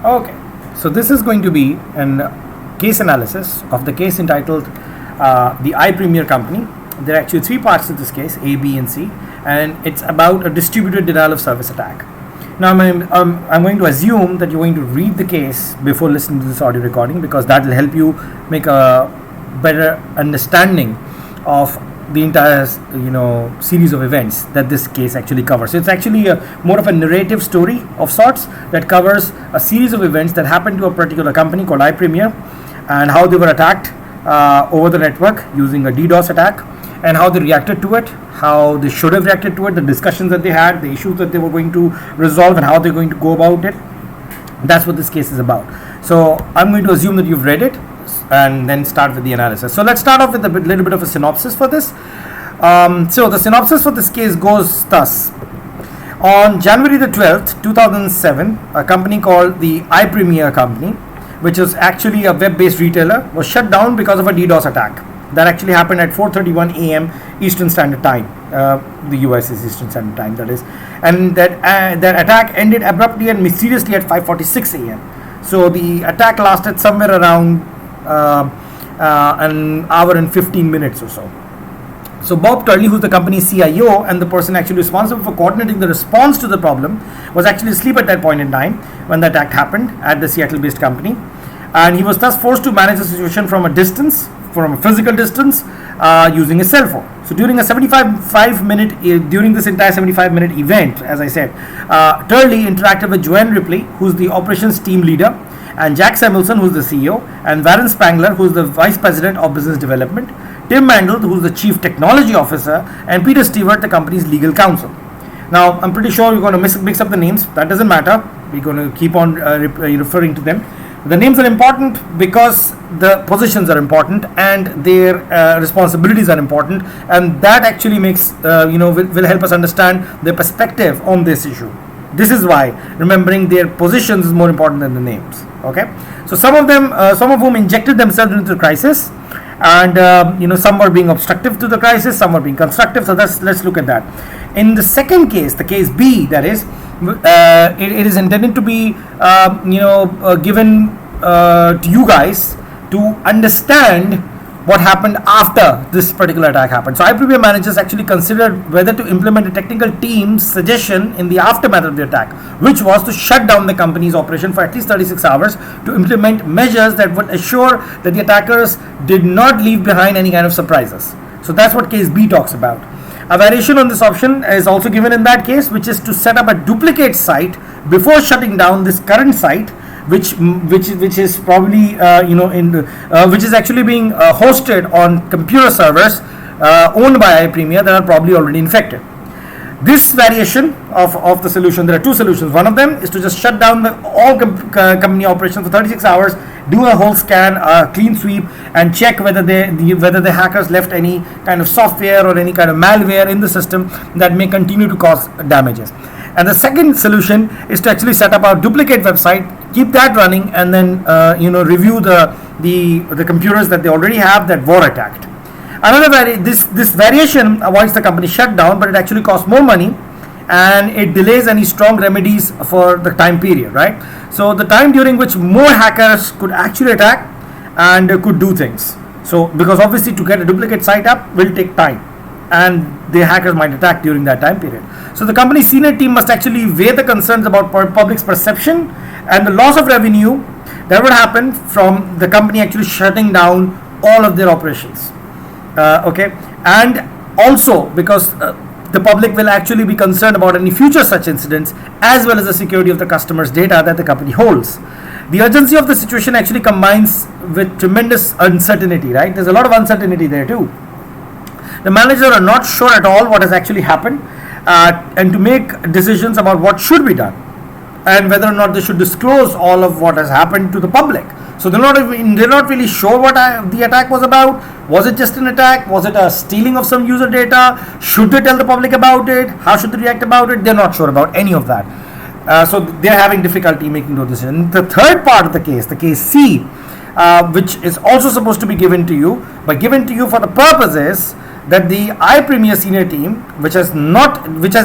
Okay, so this is going to be an case analysis of the case entitled the iPremier company. There are actually three parts to this case, A, B, and C, and it's about a distributed denial of service attack. Now, I'm going to assume that you're going to read the case before listening to this audio recording, because that will help you make a better understanding of the entire series of events that this case actually covers. So it's actually more of a narrative story of sorts that covers a series of events that happened to a particular company called iPremier, and how they were attacked over the network using a DDoS attack, and how they reacted to it, how they should have reacted to it, the discussions that they had, the issues that they were going to resolve, and how they're going to go about it. That's what this case is about. So I'm going to assume that you've read it and then start with the analysis. So let's start off with a little bit of a synopsis for this. So the synopsis for this case goes thus. On January the 12th, 2007, a company called the iPremier company, which is actually a web-based retailer, was shut down because of a DDoS attack. That actually happened at 4:31 a.m. Eastern Standard Time. The US is Eastern Standard Time, that is. And that attack ended abruptly and mysteriously at 5:46 a.m. So the attack lasted somewhere around an hour and 15 minutes or so. So Bob Turley, who's the company's CIO and the person actually responsible for coordinating the response to the problem, was actually asleep at that point in time when the attack happened at the Seattle-based company. And he was thus forced to manage the situation from a physical distance, using a cell phone. So during this entire 75-minute event, as I said, Turley interacted with Joanne Ripley, who's the operations team leader, and Jack Samuelson, who's the CEO, and Warren Spangler, who's the vice president of business development, Tim Mandel, who's the chief technology officer, and Peter Stewart, the company's legal counsel. Now, I'm pretty sure you're going to mix up the names. That doesn't matter. We're going to keep on referring to them. The names are important because the positions are important and their responsibilities are important, and that actually makes will help us understand their perspective on this issue. This is why remembering their positions is more important than the names. Okay, so some of whom injected themselves into the crisis, and some were being obstructive to the crisis, some were being constructive. So let's look at that. In the second case, the case B, that is, it is intended to be given to you guys to understand what happened after this particular attack happened. So iPremier managers actually considered whether to implement a technical team's suggestion in the aftermath of the attack, which was to shut down the company's operation for at least 36 hours to implement measures that would assure that the attackers did not leave behind any kind of surprises. So that's what case B talks about. A variation on this option is also given in that case, which is to set up a duplicate site before shutting down this current site, which is probably which is actually being hosted on computer servers owned by iPremier that are probably already infected. This variation of the solution, there are two solutions. One of them is to just shut down all company operations for 36 hours, do a whole scan, a clean sweep, and check whether the hackers left any kind of software or any kind of malware in the system that may continue to cause damages. And the second solution is to actually set up a duplicate website, keep that running, and then review the computers that they already have that were attacked. This variation avoids the company shutdown, but it actually costs more money, and it delays any strong remedies for the time period, right? So the time during which more hackers could actually attack and could do things. So because obviously to get a duplicate site up will take time, and the hackers might attack during that time period. So the company's senior team must actually weigh the concerns about public's perception and the loss of revenue that would happen from the company actually shutting down all of their operations. And also because the public will actually be concerned about any future such incidents, as well as the security of the customer's data that the company holds. The urgency of the situation actually combines with tremendous uncertainty, right? There's a lot of uncertainty there too. The managers are not sure at all what has actually happened, and to make decisions about what should be done and whether or not they should disclose all of what has happened to the public. So they're not really sure what the attack was about. Was it just an attack? Was it a stealing of some user data? Should they tell the public about it? How should they react about it? They're not sure about any of that. So they're having difficulty making those decisions. The third part of the case C, which is also supposed to be given to you, but given to you for the purposes that the iPremier senior team, which has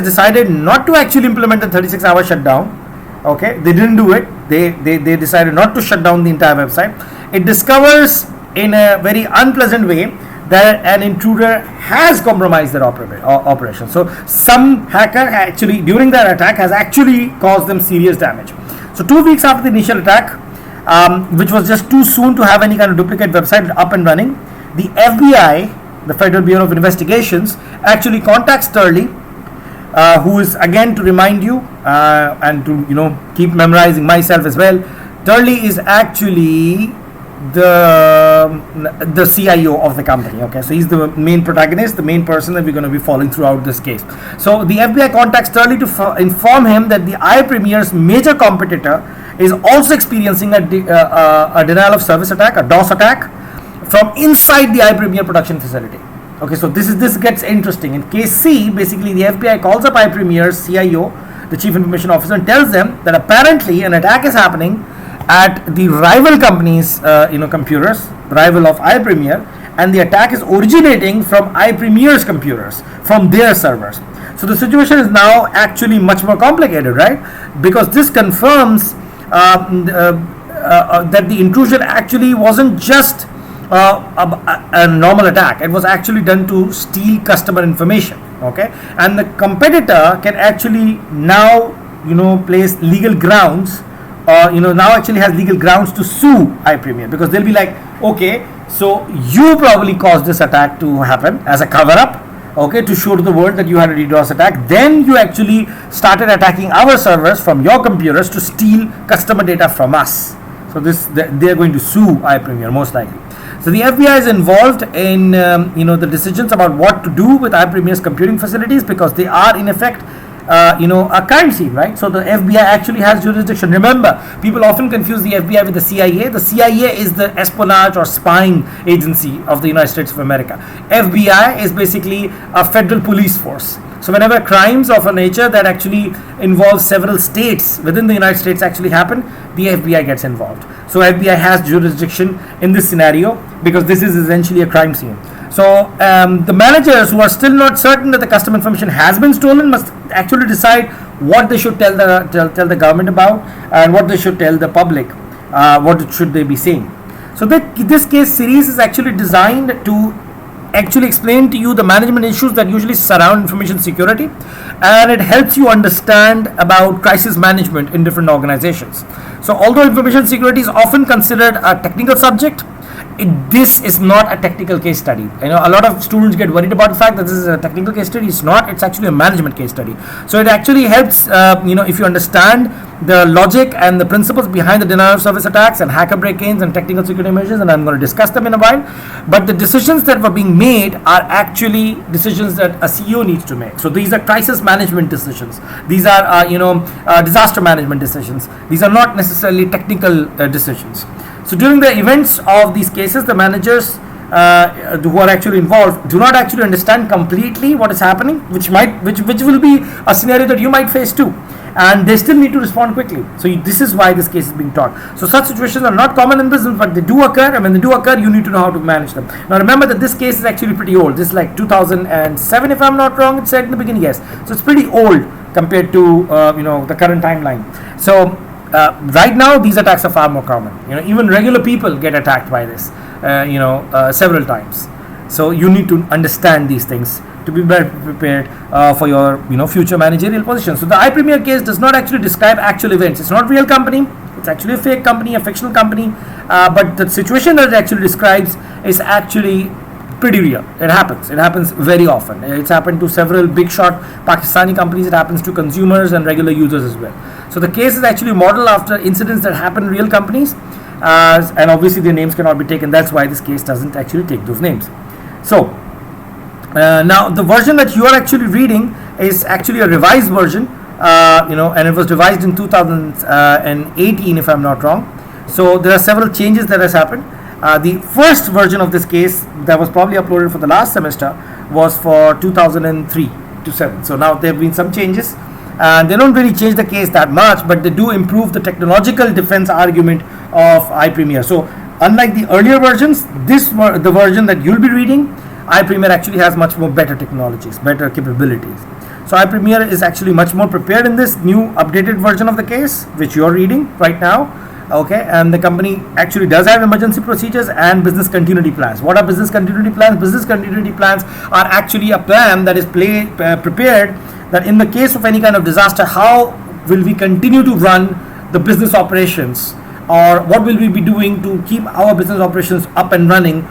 decided not to actually implement the 36-hour shutdown, Okay, they didn't do it. They decided not to shut down the entire website. It discovers in a very unpleasant way that an intruder has compromised their operation. So some hacker actually during that attack has actually caused them serious damage. So 2 weeks after the initial attack, which was just too soon to have any kind of duplicate website up and running, the FBI, the Federal Bureau of Investigations, actually contacts Turley, who is, again, to remind you and to keep memorizing myself as well, Turley is actually the CIO of the company. Okay, so he's the main protagonist, the main person that we're going to be following throughout this case. So the FBI contacts Turley to inform him that the iPremier's major competitor is also experiencing a denial of service attack, a DOS attack, from inside the iPremier production facility. Okay, so this gets interesting. In case C, basically the FBI calls up iPremier's CIO, the Chief Information Officer, and tells them that apparently an attack is happening at the rival company's computers, rival of iPremier, and the attack is originating from iPremier's computers, from their servers. So the situation is now actually much more complicated, right? Because this confirms that the intrusion actually wasn't just a normal attack. It was actually done to steal customer information. Okay, and the competitor can actually now place legal grounds, now actually has legal grounds to sue iPremier, because they'll be like, okay, so you probably caused this attack to happen as a cover-up, okay, to show to the world that you had a DDoS attack. Then you actually started attacking our servers from your computers to steal customer data from us. So they're going to sue iPremier most likely. So the FBI is involved in the decisions about what to do with iPremier's computing facilities, because they are in effect a crime scene, right? So the FBI actually has jurisdiction. Remember, people often confuse the FBI with the CIA. The CIA is the espionage or spying agency of the United States of America. FBI is basically a federal police force. So whenever crimes of a nature that actually involve several states within the United States actually happen, the FBI gets involved. So FBI has jurisdiction in this scenario because this is essentially a crime scene. So the managers who are still not certain that the customer information has been stolen must actually decide what they should tell the government about and what they should tell the public. What should they be saying? So this case series is actually designed to actually explain to you the management issues that usually surround information security, and it helps you understand about crisis management in different organizations. So although information security is often considered a technical subject, this is not a technical case study. A lot of students get worried about the fact that this is a technical case study. It's not. It's actually a management case study. So it actually helps, if you understand the logic and the principles behind the denial of service attacks and hacker break-ins and technical security measures, and I'm going to discuss them in a while. But the decisions that were being made are actually decisions that a CEO needs to make. So these are crisis management decisions. These are, disaster management decisions. These are not necessarily technical decisions. So during the events of these cases, the managers who are actually involved do not actually understand completely what is happening, which will be a scenario that you might face too, and they still need to respond quickly. So this is why this case is being taught. So such situations are not common in business, but they do occur, and when they do occur, you need to know how to manage them. Now remember that this case is actually pretty old. This is like 2007, if I'm not wrong. It said in the beginning, yes. So it's pretty old compared to the current timeline. So right now, these attacks are far more common. Even regular people get attacked by this, several times. So you need to understand these things to be better prepared for your, future managerial position. So the iPremier case does not actually describe actual events. It's not a real company. It's actually a fake company, a fictional company. But the situation that it actually describes is actually pretty real. It happens. It happens very often. It's happened to several big shot Pakistani companies. It happens to consumers and regular users as well. So the case is actually modeled after incidents that happen in real companies, and obviously their names cannot be taken. That's why this case doesn't actually take those names. So now the version that you are actually reading is actually a revised version, and it was revised in 2018, if I'm not wrong. So there are several changes that has happened. The first version of this case that was probably uploaded for the last semester was for 2003 to 7. So now there have been some changes, and they don't really change the case that much, but they do improve the technological defense argument of iPremier. So unlike the earlier versions, the version that you'll be reading, iPremier actually has much more better technologies, better capabilities. So iPremier is actually much more prepared in this new updated version of the case, which you're reading right now. Okay, and the company actually does have emergency procedures and business continuity plans. What are business continuity plans? Business continuity plans are actually a plan that is prepared that in the case of any kind of disaster, how will we continue to run the business operations, or what will we be doing to keep our business operations up and running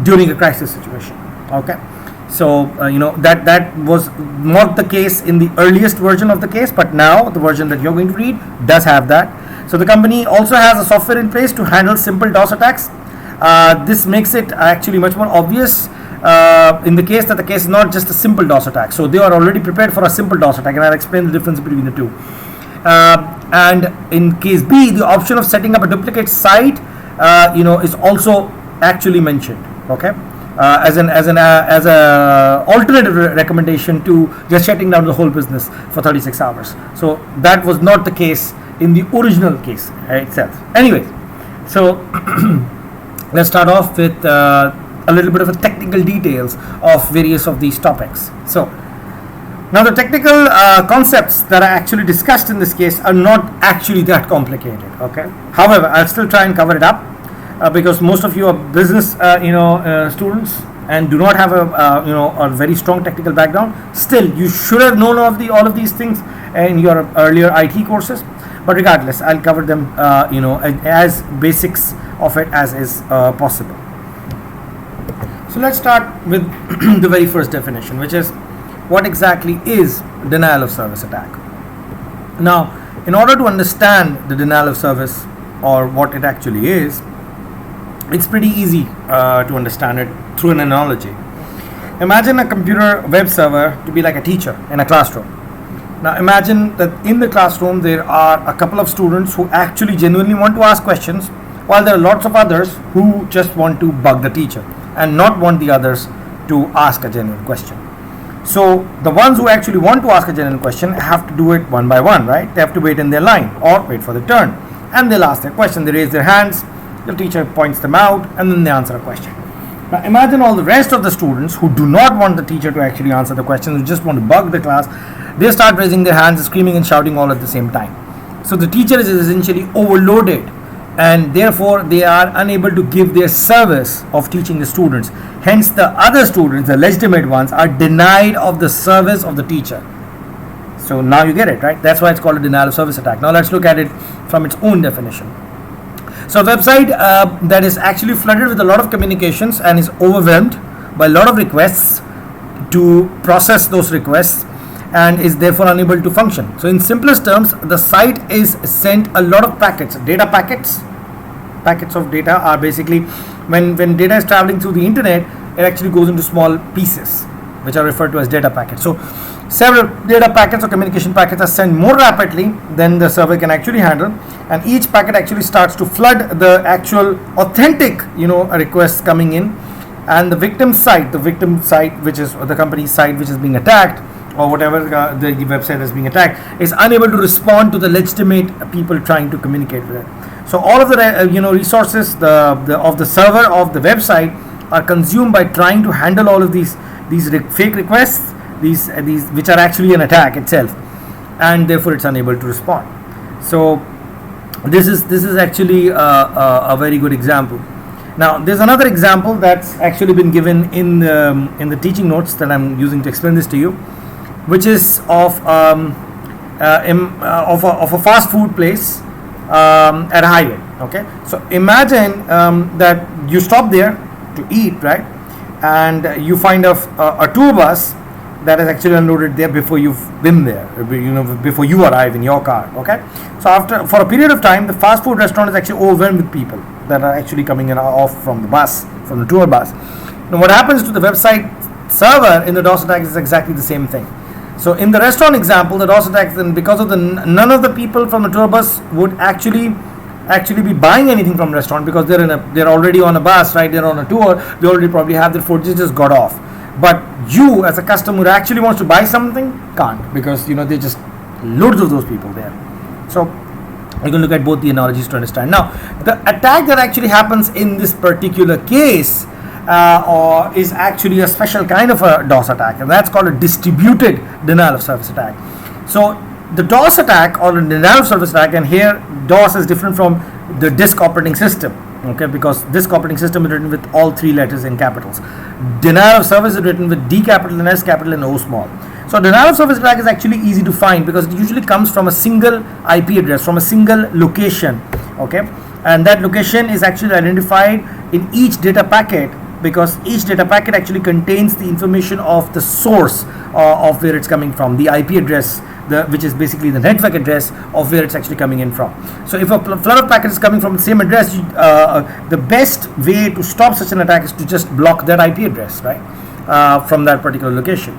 during a crisis situation. Okay, so that was not the case in the earliest version of the case, but now the version that you're going to read does have that. So the company also has a software in place to handle simple DOS attacks. This makes it actually much more obvious in the case that the case is not just a simple DOS attack. So they are already prepared for a simple DOS attack, and I'll explain the difference between the two. And in case B, the option of setting up a duplicate site, is also actually mentioned. Okay, as a alternative recommendation to just shutting down the whole business for 36 hours. So that was not the case in the original case itself. Anyways, so let's start off with a little bit of the technical details of various of these topics. So now the technical concepts that are actually discussed in this case are not actually that complicated. Okay, however, I'll still try and cover it up because most of you are business students and do not have a very strong technical background. Still, you should have known all of these things in your earlier IT courses. But regardless, I'll cover them, as basics of it as is possible. So let's start with the very first definition, which is what exactly is denial of service attack. Now, in order to understand the denial of service or what it actually is, it's pretty easy to understand it through an analogy. Imagine a computer web server to be like a teacher in a classroom. Now imagine that in the classroom there are a couple of students who actually genuinely want to ask questions, while there are lots of others who just want to bug the teacher and not want the others to ask a genuine question. So the ones who actually want to ask a genuine question have to do it one by one, right? They have to wait in their line or wait for their turn, and they'll ask their question. They raise their hands, the teacher points them out, and then they answer a question. Now imagine all the rest of the students who do not want the teacher to actually answer the questions, who just want to bug the class. They start raising their hands, screaming and shouting all at the same time. So the teacher is essentially overloaded, and therefore they are unable to give their service of teaching the students. Hence the other students, the legitimate ones, are denied of the service of the teacher. So now you get it, right? That's why it's called a denial of service attack. Now let's look at it from its own definition. So a website that is actually flooded with a lot of communications and is overwhelmed by a lot of requests to process those requests and is therefore unable to function. So in simplest terms, the site is sent a lot of packets, data packets. Packets of data are basically when data is traveling through the internet, it actually goes into small pieces, which are referred to as data packets. So several data packets or communication packets are sent more rapidly than the server can actually handle, and each packet actually starts to flood the actual authentic requests coming in, and the victim site, which is the company's site which is being attacked, or whatever the website is being attacked, is unable to respond to the legitimate people trying to communicate with it. So all of the resources of the server of the website are consumed by trying to handle all of these fake requests, these which are actually an attack itself, and therefore it's unable to respond. So this is actually a very good example. Now there's another example that's actually been given in the teaching notes that I'm using to explain this to you, which is of a fast food place at a highway. Okay, so imagine that you stop there to eat, right, and you find a tour bus that is actually unloaded there before you've been there, before you arrive in your car. Okay, so for a period of time, the fast food restaurant is actually overwhelmed with people that are actually coming in off from the tour bus. Now what happens to the website server in the DOS attack is exactly the same thing. So in the restaurant example, the DOS attack, then because of none of the people from the tour bus would actually be buying anything from the restaurant, because they're already on a bus, right? They're on a tour. They already probably have their food. They just got off. But you, as a customer who actually wants to buy something, can't, because they just loads of those people there. So you can look at both the analogies to understand. Now the attack that actually happens in this particular case or is actually a special kind of a DOS attack, and that's called a distributed denial of service attack. So the DOS attack or the denial of service attack, and here DOS is different from the disk operating system, okay, because disk operating system is written with all three letters in capitals. Denial of service is written with D capital and S capital and O small. So denial of service attack is actually easy to find because it usually comes from a single IP address, from a single location, okay, and that location is actually identified in each data packet, because each data packet actually contains the information of the source of where it's coming from, the IP address, which is basically the network address of where it's actually coming in from. So if a flood of packets is coming from the same address, the best way to stop such an attack is to just block that IP address, right, from that particular location.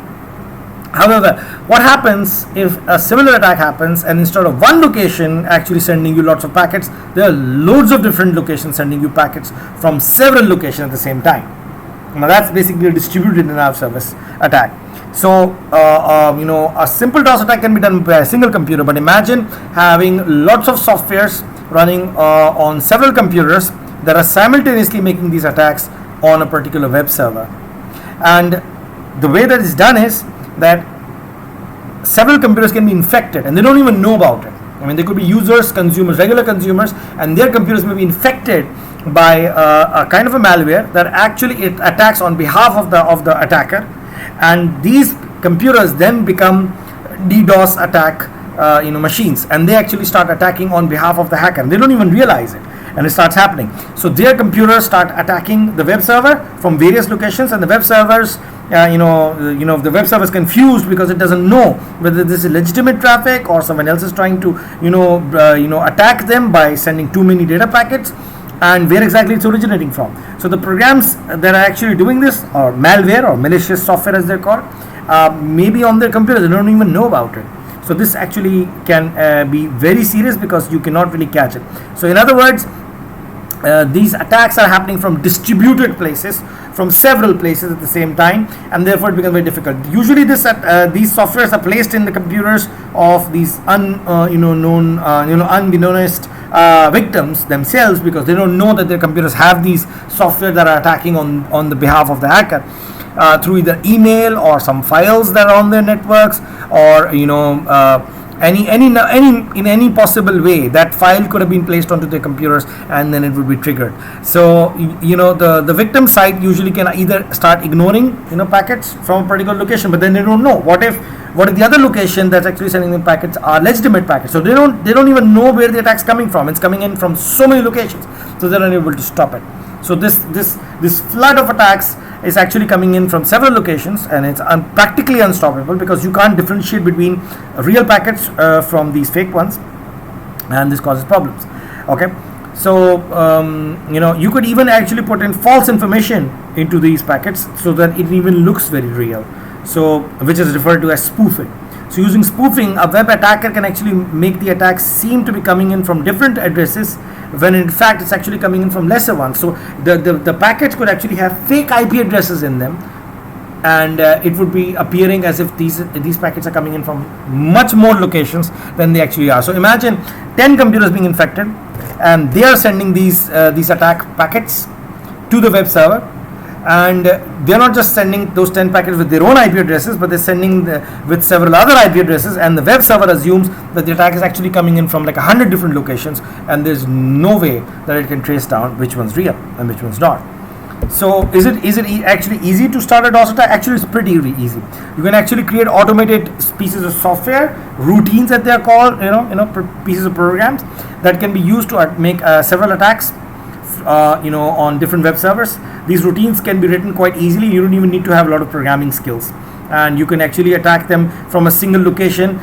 However, what happens if a similar attack happens, and instead of one location actually sending you lots of packets, there are loads of different locations sending you packets from several locations at the same time? Now that's basically a distributed denial of service attack. So a simple DOS attack can be done by a single computer, but imagine having lots of softwares running on several computers that are simultaneously making these attacks on a particular web server. And the way that is done is that several computers can be infected and they don't even know about it. I mean, they could be users, consumers, regular consumers, and their computers may be infected by a kind of a malware that actually it attacks on behalf of the attacker, and these computers then become DDoS attack machines, and they actually start attacking on behalf of the hacker, and they don't even realize it, and it starts happening. So their computers start attacking the web server from various locations, and the web servers the web server is confused because it doesn't know whether this is legitimate traffic or someone else is trying to attack them by sending too many data packets, and where exactly it's originating from. So the programs that are actually doing this, or malware or malicious software as they're called, maybe on their computers, they don't even know about it. So this actually can be very serious because you cannot really catch it. So in other words, these attacks are happening from distributed places, from several places at the same time, and therefore it becomes very difficult. Usually these softwares are placed in the computers of these unbeknownst victims themselves, because they don't know that their computers have these software that are attacking on the behalf of the hacker through either email or some files that are on their networks, or any possible way that file could have been placed onto their computers, and then it would be triggered. So the victim side usually can either start ignoring packets from a particular location, but then they don't know what if the other location that's actually sending them packets are legitimate packets. So they don't even know where the attack's coming from. It's coming in from so many locations, so they're unable to stop it. So this flood of attacks is actually coming in from several locations, and it's practically unstoppable because you can't differentiate between real packets from these fake ones, and this causes problems. Okay, so you could even actually put in false information into these packets so that it even looks very real, so which is referred to as spoofing. So using spoofing, a web attacker can actually make the attack seem to be coming in from different addresses, when in fact it's actually coming in from lesser ones. So the packets could actually have fake IP addresses in them, and it would be appearing as if these packets are coming in from much more locations than they actually are. So imagine 10 computers being infected, and they are sending these attack packets to the web server, and they're not just sending those 10 packets with their own IP addresses, but they're sending with several other IP addresses, and the web server assumes that the attack is actually coming in from like 100 different locations, and there's no way that it can trace down which one's real and which one's not. So is it actually easy to start a DOS attack? Actually, it's pretty easy. You can actually create automated pieces of software, routines that they are called, pieces of programs that can be used to make several attacks on different web servers. These routines can be written quite easily. You don't even need to have a lot of programming skills, and you can actually attack them from a single location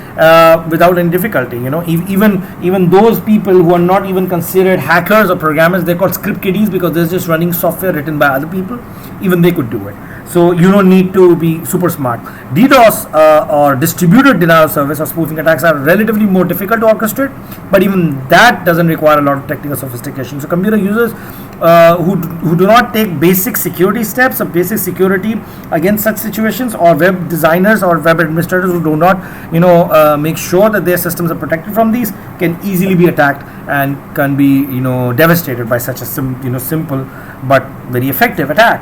without any difficulty. Even those people who are not even considered hackers or programmers, they're called script kiddies because they're just running software written by other people. Even they could do it. So you don't need to be super smart. DDoS or distributed denial of service or spoofing attacks are relatively more difficult to orchestrate, but even that doesn't require a lot of technical sophistication. So computer users who do not take basic security steps or basic security against such situations, or web designers or web administrators who do not make sure that their systems are protected from these, can easily be attacked and can be devastated by such a simple but very effective attack.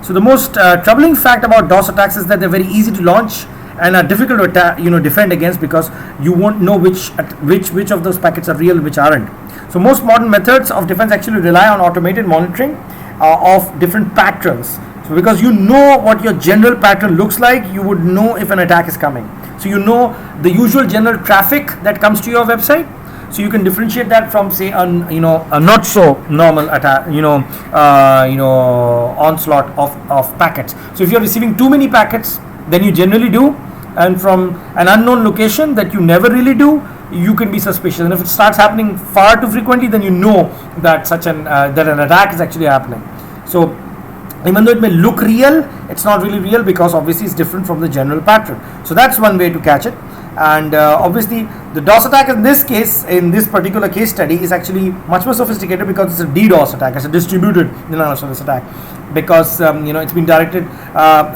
So the most troubling fact about DOS attacks is that they're very easy to launch and are difficult to defend against, because you won't know which of those packets are real, which aren't. So most modern methods of defense actually rely on automated monitoring of different patterns. So because you know what your general pattern looks like, you would know if an attack is coming. So you know the usual general traffic that comes to your website. So you can differentiate that from, say, a not so normal attack, onslaught of packets. So if you're receiving too many packets than you generally do, and from an unknown location that you never really do, you can be suspicious. And if it starts happening far too frequently, then you know that that an attack is actually happening. So even though it may look real, it's not really real, because obviously it's different from the general pattern. So that's one way to catch it. And obviously the DOS attack in this case, in this particular case study, is actually much more sophisticated, because it's a DDoS attack. It's a distributed denial of service attack, because it's been directed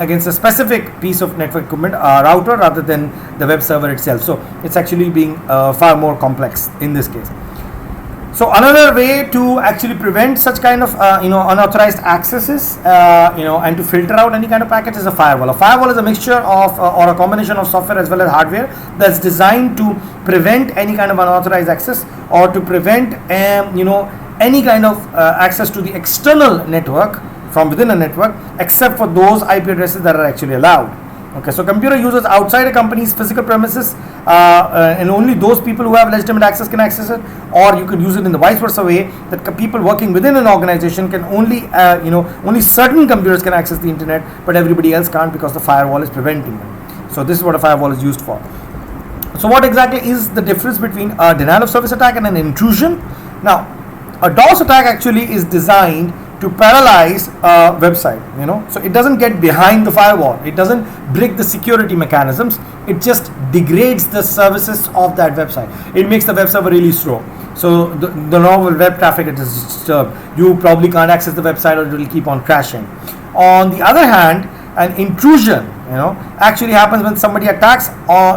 against a specific piece of network equipment, router, rather than the web server itself. So it's actually being far more complex in this case. So another way to actually prevent such kind of unauthorized accesses and to filter out any kind of packets is a firewall. A firewall is a mixture of or a combination of software as well as hardware that's designed to prevent any kind of unauthorized access, or to prevent any kind of access to the external network from within a network, except for those IP addresses that are actually allowed. Okay, so computer users outside a company's physical premises, and only those people who have legitimate access can access it, or you can use it in the vice versa way, that people working within an organization can only certain computers can access the internet, but everybody else can't, because the firewall is preventing them. So this is what a firewall is used for. So what exactly is the difference between a denial of service attack and an intrusion? Now, a DOS attack actually is designed to paralyze a website, so it doesn't get behind the firewall, it doesn't break the security mechanisms, it just degrades the services of that website. It makes the web server really slow, so the normal web traffic is disturbed. You probably can't access the website, or it will keep on crashing. On the other hand, an intrusion actually happens when somebody attacks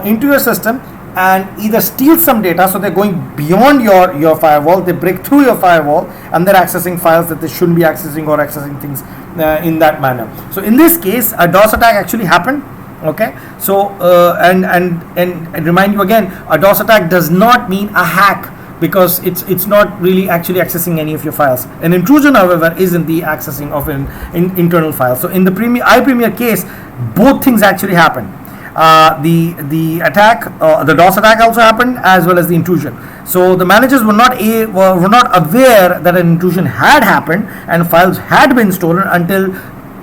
into your system and either steals some data, so they're going beyond your firewall, they break through your firewall, and they're accessing files that they shouldn't be accessing, or accessing things in that manner. So in this case, a DOS attack actually happened. Okay, so and remind you again, a DOS attack does not mean a hack, because it's not really actually accessing any of your files. An intrusion, however, is in the accessing of an internal file. So in the iPremier case, both things actually happened. The attack, the DOS attack also happened, as well as the intrusion. So the managers were not aware that an intrusion had happened and files had been stolen until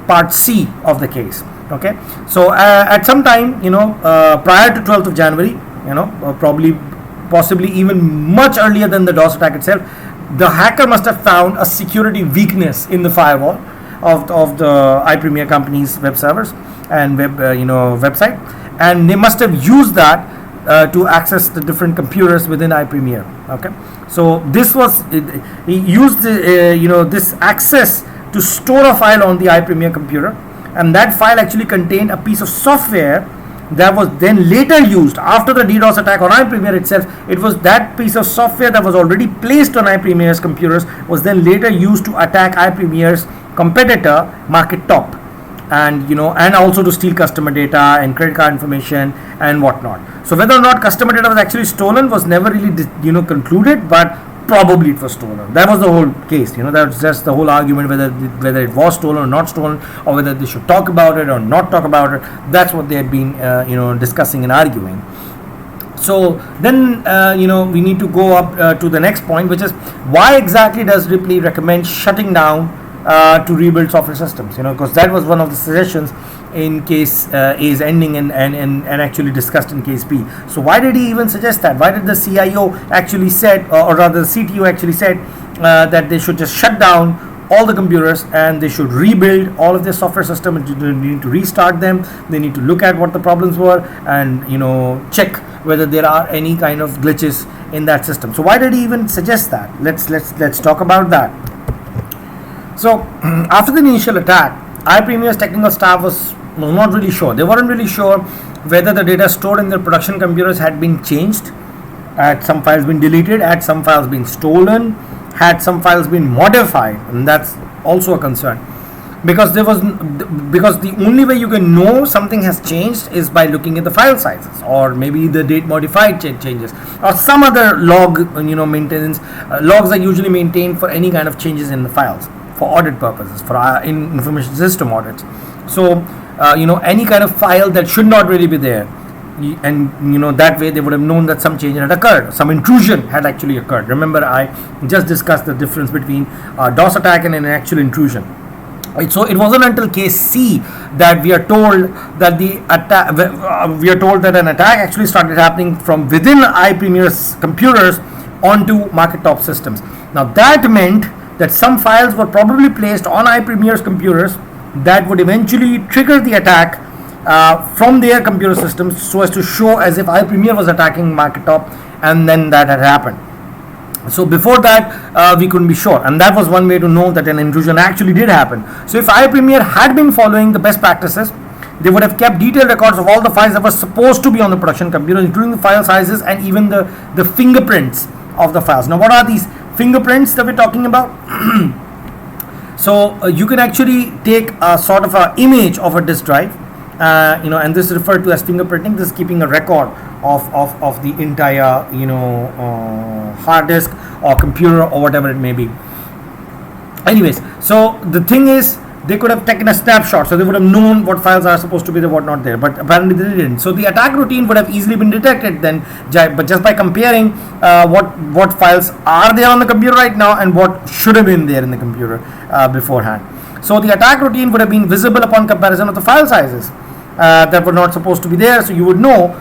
part C of the case. Okay, so at some time, prior to 12th of January, possibly even much earlier than the DOS attack itself, the hacker must have found a security weakness in the firewall of the iPremier company's web servers and website, and they must have used that to access the different computers within iPremier. Okay, so he used this access to store a file on the iPremier computer, and that file actually contained a piece of software that was then later used after the DDoS attack on iPremier itself. It was that piece of software that was already placed on iPremier's computers was then later used to attack iPremier's competitor MarketTop, and also to steal customer data and credit card information and whatnot. So whether or not customer data was actually stolen was never really concluded, but probably it was stolen. That was the whole case. That was just the whole argument, whether it was stolen or not stolen, or whether they should talk about it or not talk about it. That's what they had been discussing and arguing. So then we need to go up to the next point, which is why exactly does Ripley recommend shutting down to rebuild software systems? Because that was one of the suggestions in case A's ending and actually discussed in case B. So why did he even suggest that? Why did the CIO actually said, or rather the CTO actually said that they should just shut down all the computers and they should rebuild all of their software system, and they need to restart them. They need to look at what the problems were and check whether there are any kind of glitches in that system. So why did he even suggest that? Let's talk about that. So after the initial attack, iPremier's technical staff was not really sure. They weren't really sure whether the data stored in their production computers had been changed, had some files been deleted, had some files been stolen, had some files been modified, and that's also a concern. because because the only way you can know something has changed is by looking at the file sizes, or maybe the date modified changes, or some other log maintenance. Logs are usually maintained for any kind of changes in the files for audit purposes, for in information system audits. So any kind of file that should not really be there, and that way they would have known that some change had occurred, some intrusion had actually occurred. Remember, I just discussed the difference between a DOS attack and an actual intrusion. Right, so it wasn't until case C that we are told that an attack actually started happening from within iPremier's computers onto market top systems. Now that meant that some files were probably placed on iPremier's computers that would eventually trigger the attack from their computer systems, so as to show as if iPremier was attacking market top, and then that had happened. So before that, we couldn't be sure, and that was one way to know that an intrusion actually did happen. So if iPremier had been following the best practices, they would have kept detailed records of all the files that were supposed to be on the production computer, including the file sizes and even the fingerprints of the files. Now, what are these fingerprints that we're talking about? So you can actually take a sort of an image of a disk drive, and this is referred to as fingerprinting. This is keeping a record of the entire hard disk or computer or whatever it may be. Anyways, so the thing is, they could have taken a snapshot, so they would have known what files are supposed to be there, what not there, but apparently they didn't. So the attack routine would have easily been detected then, but just by comparing what files are there on the computer right now and what should have been there in the computer beforehand. So the attack routine would have been visible upon comparison of the file sizes that were not supposed to be there, so you would know.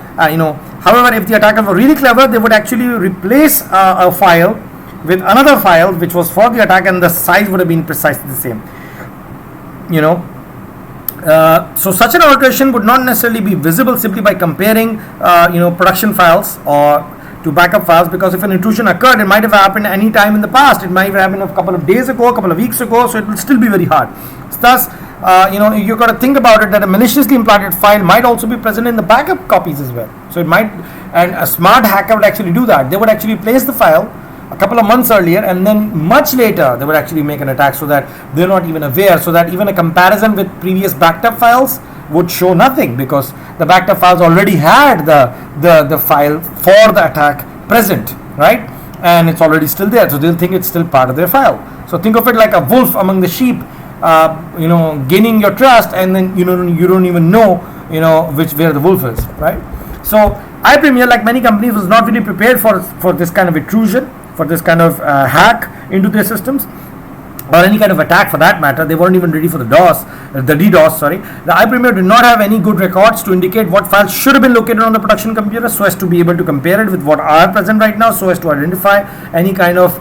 However, if the attackers were really clever, they would actually replace a file with another file which was for the attack, and the size would have been precisely the same. So such an alteration would not necessarily be visible simply by comparing production files or to backup files, because if an intrusion occurred, it might have happened any time in the past. It might have happened a couple of days ago, a couple of weeks ago, so it will still be very hard. Thus, you've got to think about it that a maliciously implanted file might also be present in the backup copies as well. So it might, and a smart hacker would actually do that. They would actually place the file a couple of months earlier, and then much later they would actually make an attack, so that they're not even aware, so that even a comparison with previous backed up files would show nothing, because the backed up files already had the file for the attack present, right? And it's already still there, so they'll think it's still part of their file. So think of it like a wolf among the sheep, gaining your trust, and then you don't even know where the wolf is, right? So iPremier, like many companies, was not really prepared for this kind of intrusion, for this kind of hack into their systems, or any kind of attack for that matter. They weren't even ready for the DDoS. The iPremier did not have any good records to indicate what files should have been located on the production computer, so as to be able to compare it with what are present right now, so as to identify any kind of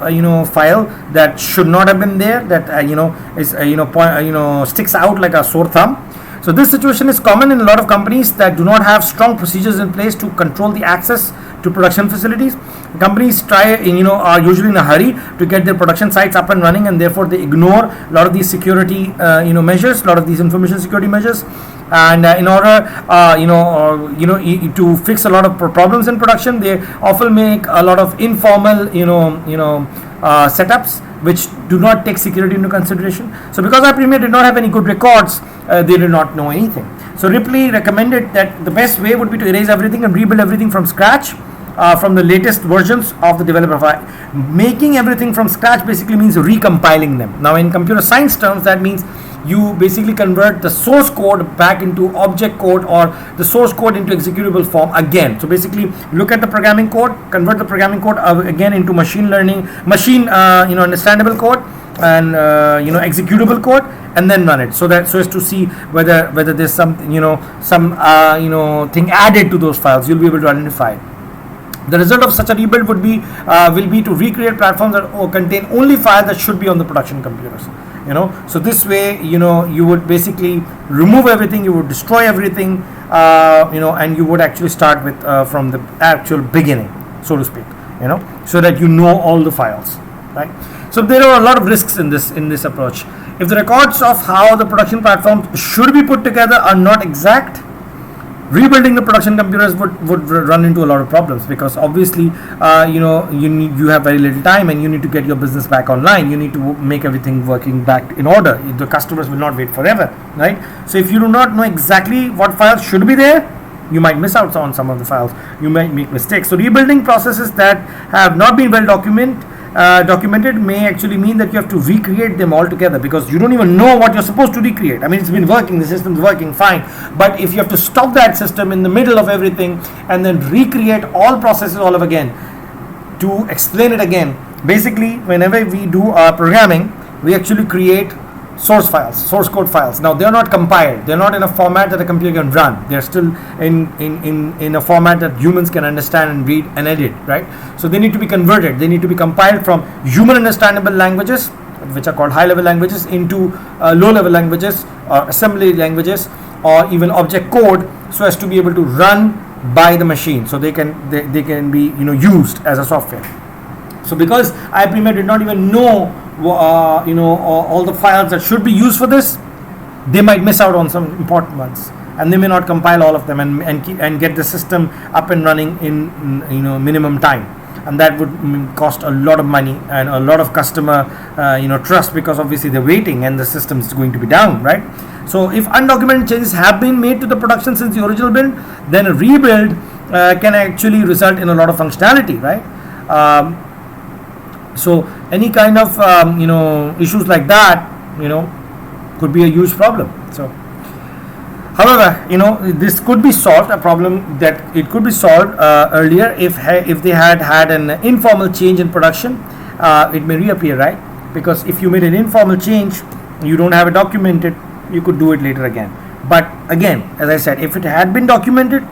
file that should not have been there, that is sticks out like a sore thumb. So this situation is common in a lot of companies that do not have strong procedures in place to control the access to production facilities. Companies are usually in a hurry to get their production sites up and running, and therefore they ignore a lot of these security measures, a lot of these information security measures, and in order to fix a lot of problems in production, they often make a lot of informal setups which do not take security into consideration. So because iPremier did not have any good records, they did not know anything. So Ripley recommended that the best way would be to erase everything and rebuild everything from scratch, from the latest versions of the developer file. Making everything from scratch basically means recompiling them. Now in computer science terms, that means you basically convert the source code back into object code, or the source code into executable form again. So basically look at the programming code, convert the programming code again into understandable code, and executable code, and then run it, so as to see whether there's something thing added to those files. You'll be able to identify it. The result of such a rebuild will be to recreate platforms that contain only files that should be on the production computers. So this way, you would basically remove everything, you would destroy everything, and you would actually start with from the actual beginning, so to speak, so that all the files, right? So there are a lot of risks in this approach. If the records of how the production platform should be put together are not exact, Rebuilding the production computers would run into a lot of problems, because obviously you have very little time and you need to get your business back online. You need to make everything working back in order. The customers will not wait forever, right? So if you do not know exactly what files should be there, you might miss out on some of the files. You might make mistakes. So rebuilding processes that have not been well documented may actually mean that you have to recreate them altogether, because you don't even know what you're supposed to recreate. I mean, it's been working, the system's working fine, but if you have to stop that system in the middle of everything and then recreate all processes all over again to explain it again, basically whenever we do our programming, we actually create source code files. Now they're not compiled, they're not in a format that a computer can run. They're still in a format that humans can understand and read and edit, right? So they need to be converted, they need to be compiled from human understandable languages, which are called high level languages, into low level languages or assembly languages or even object code, so as to be able to run by the machine, so they can be used as a software. So because iPremier did not even know all the files that should be used for this, they might miss out on some important ones, and they may not compile all of them and get the system up and running in minimum time, and that would cost a lot of money and a lot of customer trust, because obviously they're waiting and the system is going to be down, right? So if undocumented changes have been made to the production since the original build, then a rebuild can actually result in a lot of functionality, right? So any kind of issues like that could be a huge problem. So however, this could be solved, a problem that it could be solved earlier if they had an informal change in production. It may reappear, right? Because if you made an informal change, you don't have it documented, you could do it later again. But again, as I said, if it had been documented,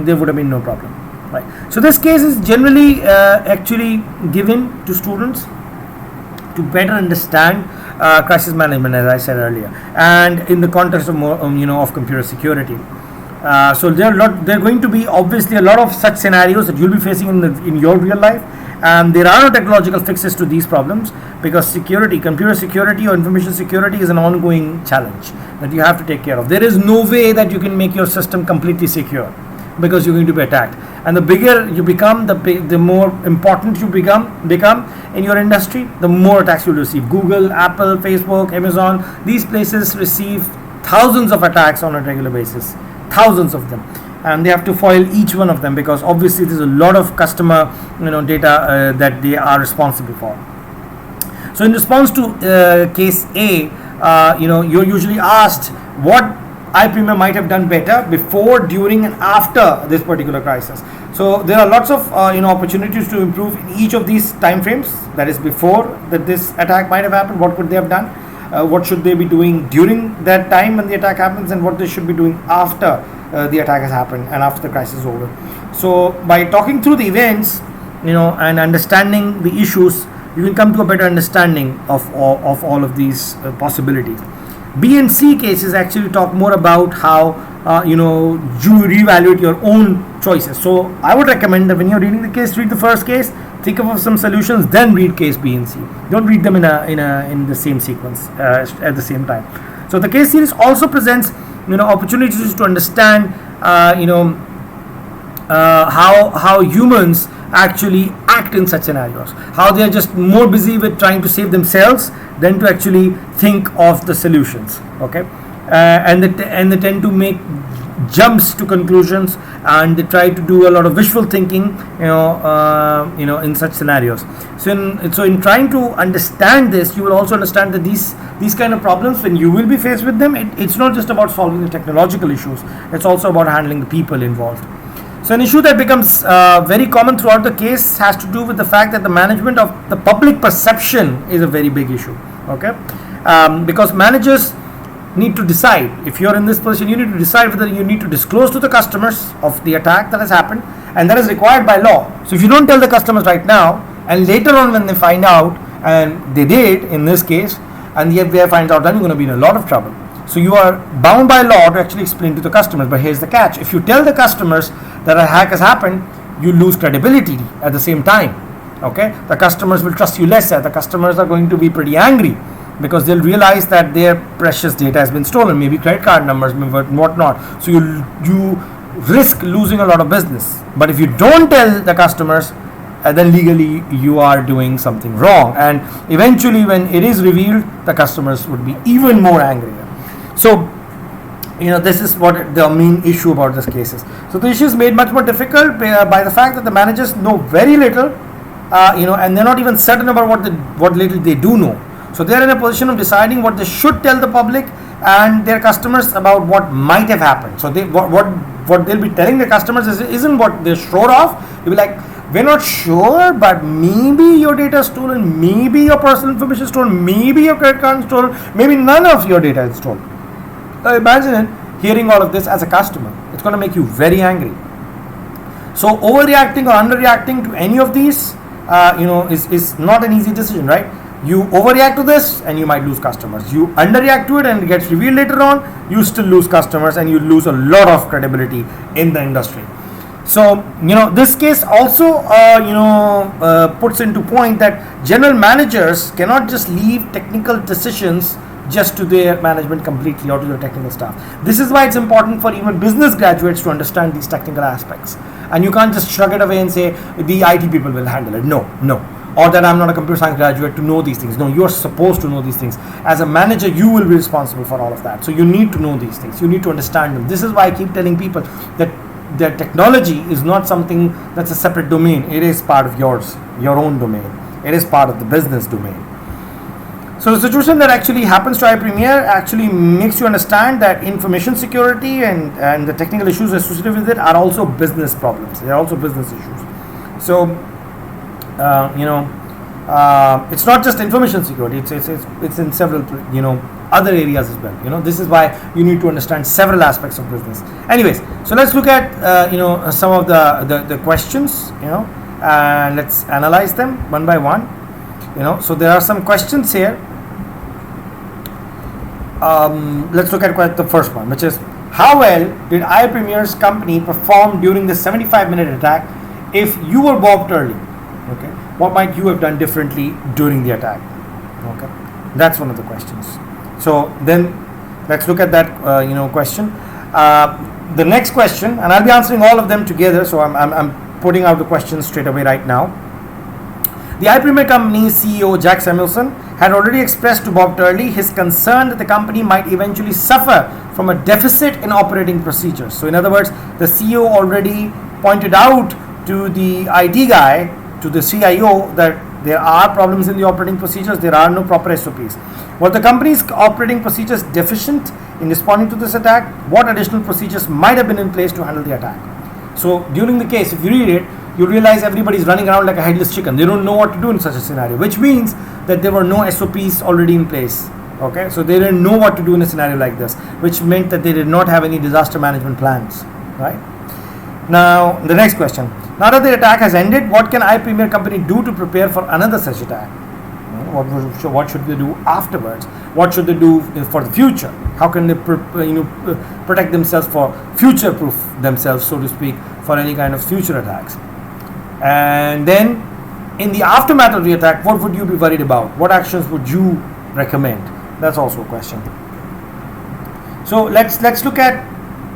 there would have been no problem. Right. So this case is generally actually given to students to better understand crisis management, as I said earlier, and in the context of more of computer security. So there are going to be obviously a lot of such scenarios that you'll be facing in your real life, and there are no technological fixes to these problems, because computer security or information security is an ongoing challenge that you have to take care of. There is no way that you can make your system completely secure, because you're going to be attacked, and the bigger you become, the more important you become in your industry, the more attacks you'll receive. Google, Apple, Facebook, Amazon, these places receive thousands of attacks on a regular basis, thousands of them, and they have to foil each one of them, because obviously there's a lot of customer data that they are responsible for. So in response to case A, you're usually asked what iPremier might have done better before, during, and after this particular crisis. So there are lots of opportunities to improve in each of these time frames. That is, before that this attack might have happened, what could they have done? What should they be doing during that time when the attack happens, and what they should be doing after the attack has happened and after the crisis is over. So by talking through the events, and understanding the issues, you can come to a better understanding of all of these possibilities. B and C cases actually talk more about how you reevaluate your own choices. So I would recommend that when you're reading the case, read the first case, think of some solutions, then read case B and C. Don't read them in the same sequence at the same time. So the case series also presents opportunities to understand how humans actually act in such scenarios, how they are just more busy with trying to save themselves than to actually think of the solutions. Okay, and they tend to make jumps to conclusions, and they try to do a lot of visual thinking in such scenarios. So in trying to understand this, you will also understand that these kind of problems, when you will be faced with them, it's not just about solving the technological issues, it's also about handling the people involved. So an issue that becomes very common throughout the case has to do with the fact that the management of the public perception is a very big issue. Okay, because managers need to decide, if you're in this position, you need to decide whether you need to disclose to the customers of the attack that has happened, and that is required by law. So if you don't tell the customers right now, and later on when they find out, and they did in this case, and the FBI finds out, then you're going to be in a lot of trouble. So you are bound by law to actually explain to the customers. But here's the catch: if you tell the customers that a hack has happened, you lose credibility at the same time. Okay, the customers will trust you less. The customers are going to be pretty angry, because they'll realize that their precious data has been stolen, maybe credit card numbers, maybe whatnot. So you risk losing a lot of business. But if you don't tell the customers, then legally you are doing something wrong, and eventually when it is revealed, the customers would be even more angry. So this is what the main issue about this case is. So the issue is made much more difficult by the fact that the managers know very little, and they're not even certain about what little they do know. So they're in a position of deciding what they should tell the public and their customers about what might have happened. So what they'll be telling the customers isn't what they're sure of. They'll be like, we're not sure, but maybe your data is stolen, maybe your personal information is stolen, maybe your credit card is stolen, maybe none of your data is stolen. So imagine hearing all of this as a customer. It's going to make you very angry. So overreacting or underreacting to any of these, is not an easy decision, right? You overreact to this and you might lose customers. You underreact to it and it gets revealed later on, you still lose customers and you lose a lot of credibility in the industry. So, this case also, puts into point that general managers cannot just leave technical decisions just to their management completely or to their technical staff. This is why it's important for even business graduates to understand these technical aspects. And you can't just shrug it away and say, the IT people will handle it. No. Or that I'm not a computer science graduate to know these things. No, you're supposed to know these things. As a manager, you will be responsible for all of that. So you need to know these things. You need to understand them. This is why I keep telling people that their technology is not something that's a separate domain. It is part of your own domain. It is part of the business domain. So the situation that actually happens to iPremier actually makes you understand that information security and the technical issues associated with it are also business problems. They are also business issues. So, it's not just information security. It's in several, other areas as well. This is why you need to understand several aspects of business. Anyways, so let's look at, some of the questions, and let's analyze them one by one. So there are some questions here. Let's look at the first one, which is, how well did iPremier's company perform during the 75-minute attack if you were bobbed early? Okay, what might you have done differently during the attack? Okay, that's one of the questions. So then let's look at that question. The next question, and I'll be answering all of them together, so I'm putting out the questions straight away right now. The iPremier company's CEO Jack Samuelson had already expressed to Bob Turley his concern that the company might eventually suffer from a deficit in operating procedures. So in other words, the CEO already pointed out to the IT guy, to the CIO, that there are problems in the operating procedures, there are no proper SOPs. Were the company's operating procedures deficient in responding to this attack? What additional procedures might have been in place to handle the attack? So during the case, if you read it, you realize everybody's running around like a headless chicken. They don't know what to do in such a scenario, which means that there were no SOPs already in place. Okay, so they didn't know what to do in a scenario like this, which meant that they did not have any disaster management plans, right? Now, the next question. Now that the attack has ended, what can iPremier company do to prepare for another such attack? What should they do afterwards? What should they do for the future? How can they protect themselves, for future-proof themselves, so to speak, for any kind of future attacks? And then, in the aftermath of the attack, what would you be worried about? What actions would you recommend? That's also a question. So let's look at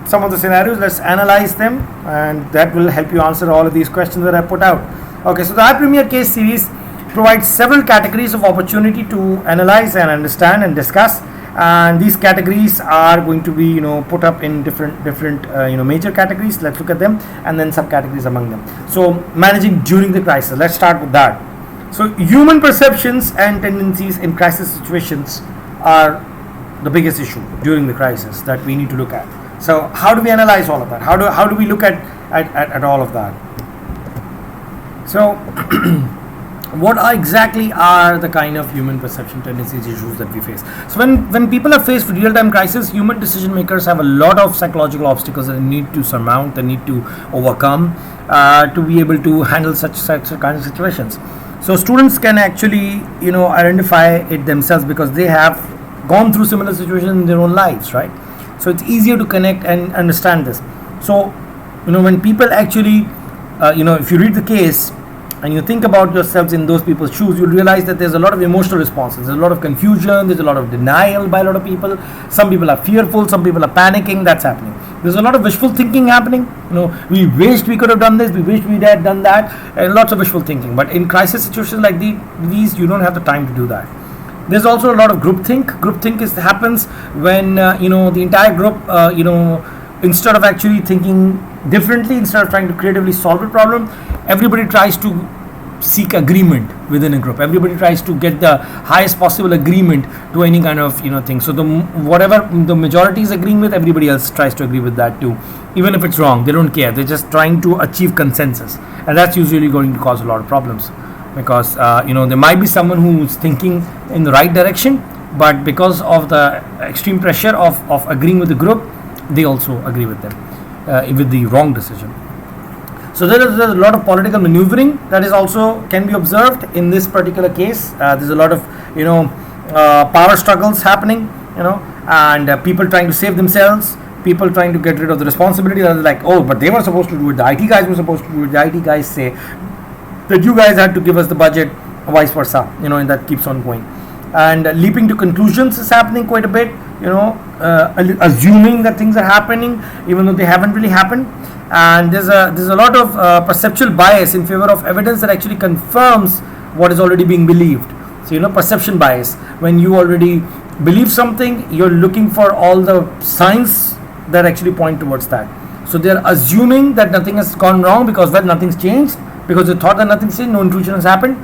some of the scenarios. Let's analyze them, and that will help you answer all of these questions that I put out. Okay, so the iPremier case series provides several categories of opportunity to analyze and understand and discuss, and these categories are going to be put up in different major categories. Let's look at them, and then subcategories among them. So managing during the crisis, let's start with that. So human perceptions and tendencies in crisis situations are the biggest issue during the crisis that we need to look at. So how do we analyze all of that? How do we look at all of that? So what exactly are the kind of human perception tendencies issues that we face? So when people are faced with real-time crisis, human decision makers have a lot of psychological obstacles that they need to surmount, they need to overcome to be able to handle such kinds of situations. So students can actually identify it themselves because they have gone through similar situations in their own lives, right? So it's easier to connect and understand this. So when people actually if you read the case and you think about yourselves in those people's shoes, you'll realize that there's a lot of emotional responses. There's a lot of confusion. There's a lot of denial by a lot of people. Some people are fearful. Some people are panicking. That's happening. There's a lot of wishful thinking happening. We wished we could have done this, we wished we had done that, and lots of wishful thinking. But in crisis situations like these, you don't have the time to do that. There's also a lot of groupthink. Groupthink happens when the entire group instead of actually thinking differently, instead of trying to creatively solve a problem, everybody tries to seek agreement within a group. Everybody tries to get the highest possible agreement to any kind of thing. So whatever the majority is agreeing with, everybody else tries to agree with that too, even if it's wrong. They don't care. They're just trying to achieve consensus, and that's usually going to cause a lot of problems, because there might be someone who's thinking in the right direction, but because of the extreme pressure of agreeing with the group, they also agree with them with the wrong decision. So there is a lot of political maneuvering that is also can be observed in this particular case. There's a lot of power struggles happening, and people trying to save themselves, people trying to get rid of the responsibility. They're like, oh, but they were supposed to do it. The IT guys were supposed to do it. The IT guys say that you guys had to give us the budget, vice versa, and that keeps on going. And leaping to conclusions is happening quite a bit, assuming that things are happening even though they haven't really happened. And there's a lot of perceptual bias in favor of evidence that actually confirms what is already being believed. So perception bias, when you already believe something, you're looking for all the signs that actually point towards that. So they're assuming that nothing has gone wrong because nothing's changed, because they thought that nothing's changed, no intrusion has happened,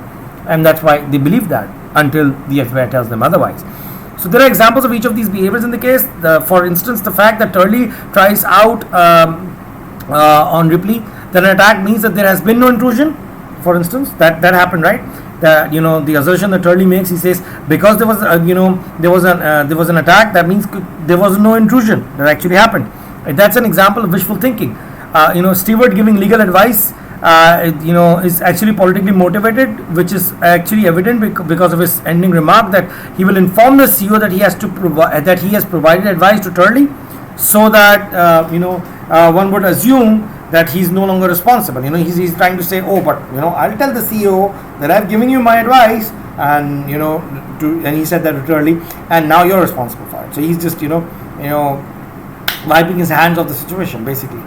and that's why they believe that until the FBI tells them otherwise. So there are examples of each of these behaviors in the case. For instance, the fact that Turley tries out on Ripley that an attack means that there has been no intrusion. For instance, that happened, right? The assertion that Turley makes, he says because there was an attack, that means there was no intrusion that actually happened. That's an example of wishful thinking. Stewart giving legal advice is actually politically motivated, which is actually evident because of his ending remark that he will inform the CEO that he has provided advice to Turley, so that one would assume that he's no longer responsible. He's trying to say, oh, but I'll tell the CEO that I've given you my advice, and and he said that to Turley, and now you're responsible for it. So he's just wiping his hands of the situation, basically.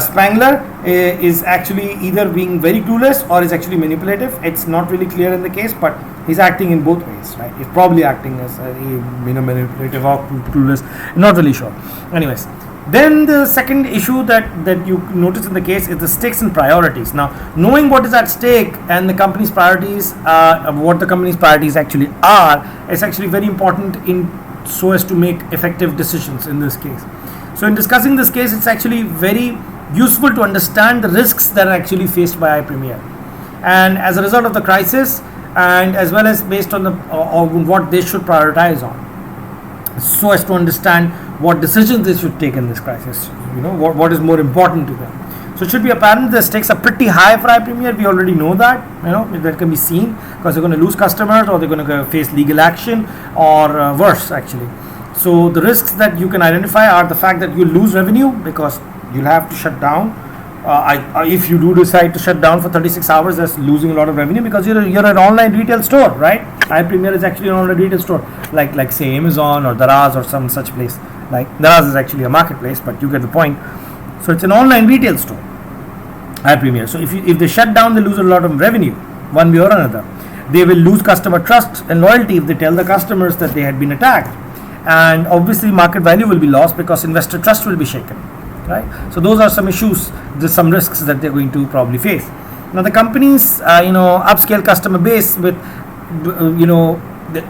Spangler is actually either being very clueless or is actually manipulative. It's not really clear in the case, but he's acting in both ways, right? He's probably acting as manipulative or clueless, not really sure. Anyways, then the second issue that you notice in the case is the stakes and priorities. Now, knowing what is at stake and the company's priorities, what the company's priorities actually are, is actually very important so as to make effective decisions in this case. So in discussing this case, it's actually very useful to understand the risks that are actually faced by iPremier, and as a result of the crisis, and as well as based on what they should prioritize on, so as to understand what decisions they should take in this crisis. What is more important to them. So it should be apparent the stakes are pretty high for iPremier. We already know that. That can be seen because they're going to lose customers, or they're going to face legal action, or worse actually. So the risks that you can identify are the fact that you lose revenue because you'll have to shut down. If you do decide to shut down for 36 hours, that's losing a lot of revenue because you're an online retail store, right? iPremier is actually an online retail store, like say Amazon or Daraz or some such place. Like Daraz is actually a marketplace, but you get the point. So it's an online retail store, iPremier. So if they shut down, they lose a lot of revenue, one way or another. They will lose customer trust and loyalty if they tell the customers that they had been attacked. And obviously market value will be lost because investor trust will be shaken, right? So those are some issues, there's some risks that they're going to probably face. Now the company's upscale customer base with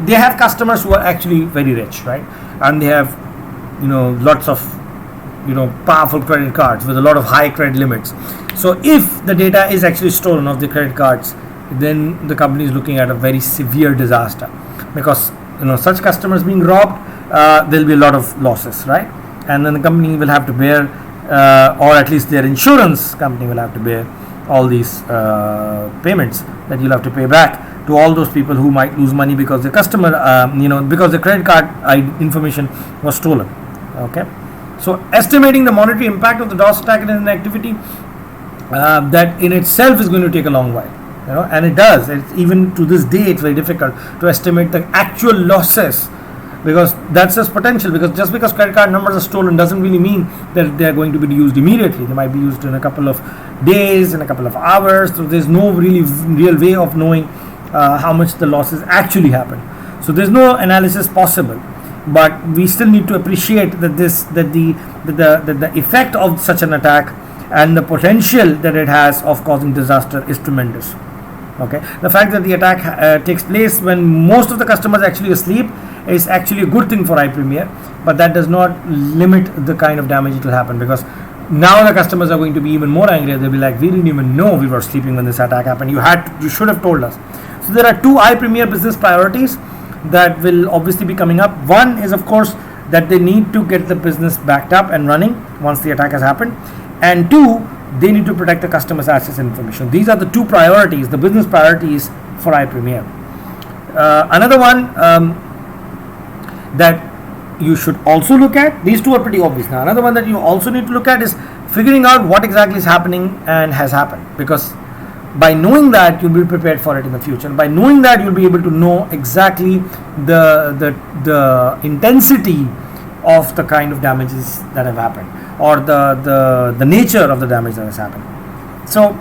they have customers who are actually very rich, right? And they have lots of powerful credit cards with a lot of high credit limits. So if the data is actually stolen of the credit cards, then the company is looking at a very severe disaster, because such customers being robbed, there'll be a lot of losses, right? And then the company will have to bear, or at least their insurance company will have to bear all these payments that you'll have to pay back to all those people who might lose money because their customer, because the credit card information was stolen. Okay, so estimating the monetary impact of the DOS attack and inactivity, that in itself is going to take a long while. And it does. Even to this day, it's very difficult to estimate the actual losses because that's just potential. Because just because credit card numbers are stolen doesn't really mean that they are going to be used immediately. They might be used in a couple of days, in a couple of hours. So there's no really real way of knowing how much the losses actually happen. So there's no analysis possible. But we still need to appreciate that the effect of such an attack and the potential that it has of causing disaster is tremendous. Okay, the fact that the attack takes place when most of the customers actually asleep is actually a good thing for iPremier, but that does not limit the kind of damage it will happen, because now the customers are going to be even more angry. They'll be like, we didn't even know we were sleeping when this attack happened. You should have told us. So there are two iPremier business priorities that will obviously be coming up. One is, of course, that they need to get the business backed up and running once the attack has happened, and two, they need to protect the customer's access information. These are the two priorities, the business priorities for iPremier. Another one that you should also look at, these two are pretty obvious. Now another one that you also need to look at is figuring out what exactly is happening and has happened, because by knowing that, you'll be prepared for it in the future. By knowing that, you'll be able to know exactly the intensity of the kind of damages that have happened, or the nature of the damage that has happened. So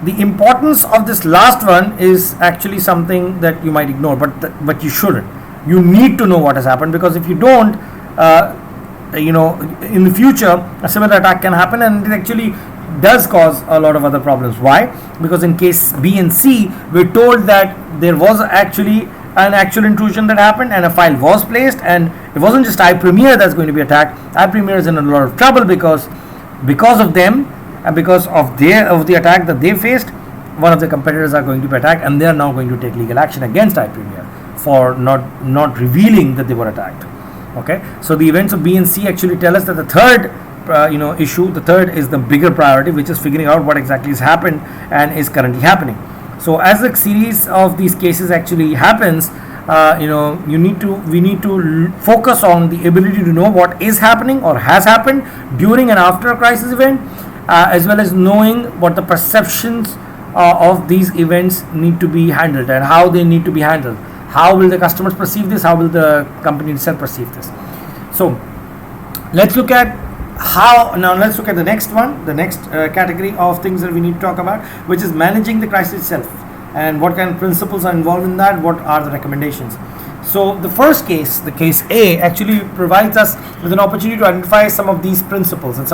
the importance of this last one is actually something that you might ignore, but you shouldn't. You need to know what has happened, because if you don't, in the future a similar attack can happen, and it actually does cause a lot of other problems. Why? Because in case B and C, we're told that there was actually an actual intrusion that happened and a file was placed, and it wasn't just iPremier that's going to be attacked. iPremier is in a lot of trouble because of them, and because of the attack that they faced, one of the competitors are going to be attacked, and they are now going to take legal action against iPremier for not revealing that they were attacked. Okay, so the events of B and C actually tell us that the third issue, the third is the bigger priority, which is figuring out what exactly has happened and is currently happening. So as the series of these cases actually happens, we need to focus on the ability to know what is happening or has happened during and after a crisis event, as well as knowing what the perceptions of these events need to be handled and how they need to be handled. How will the customers perceive this? How will the company itself perceive this? So let's look at the next one, the next category of things that we need to talk about, which is managing the crisis itself, and what kind of principles are involved in that, what are the recommendations. So the first case, the case A, actually provides us with an opportunity to identify some of these principles and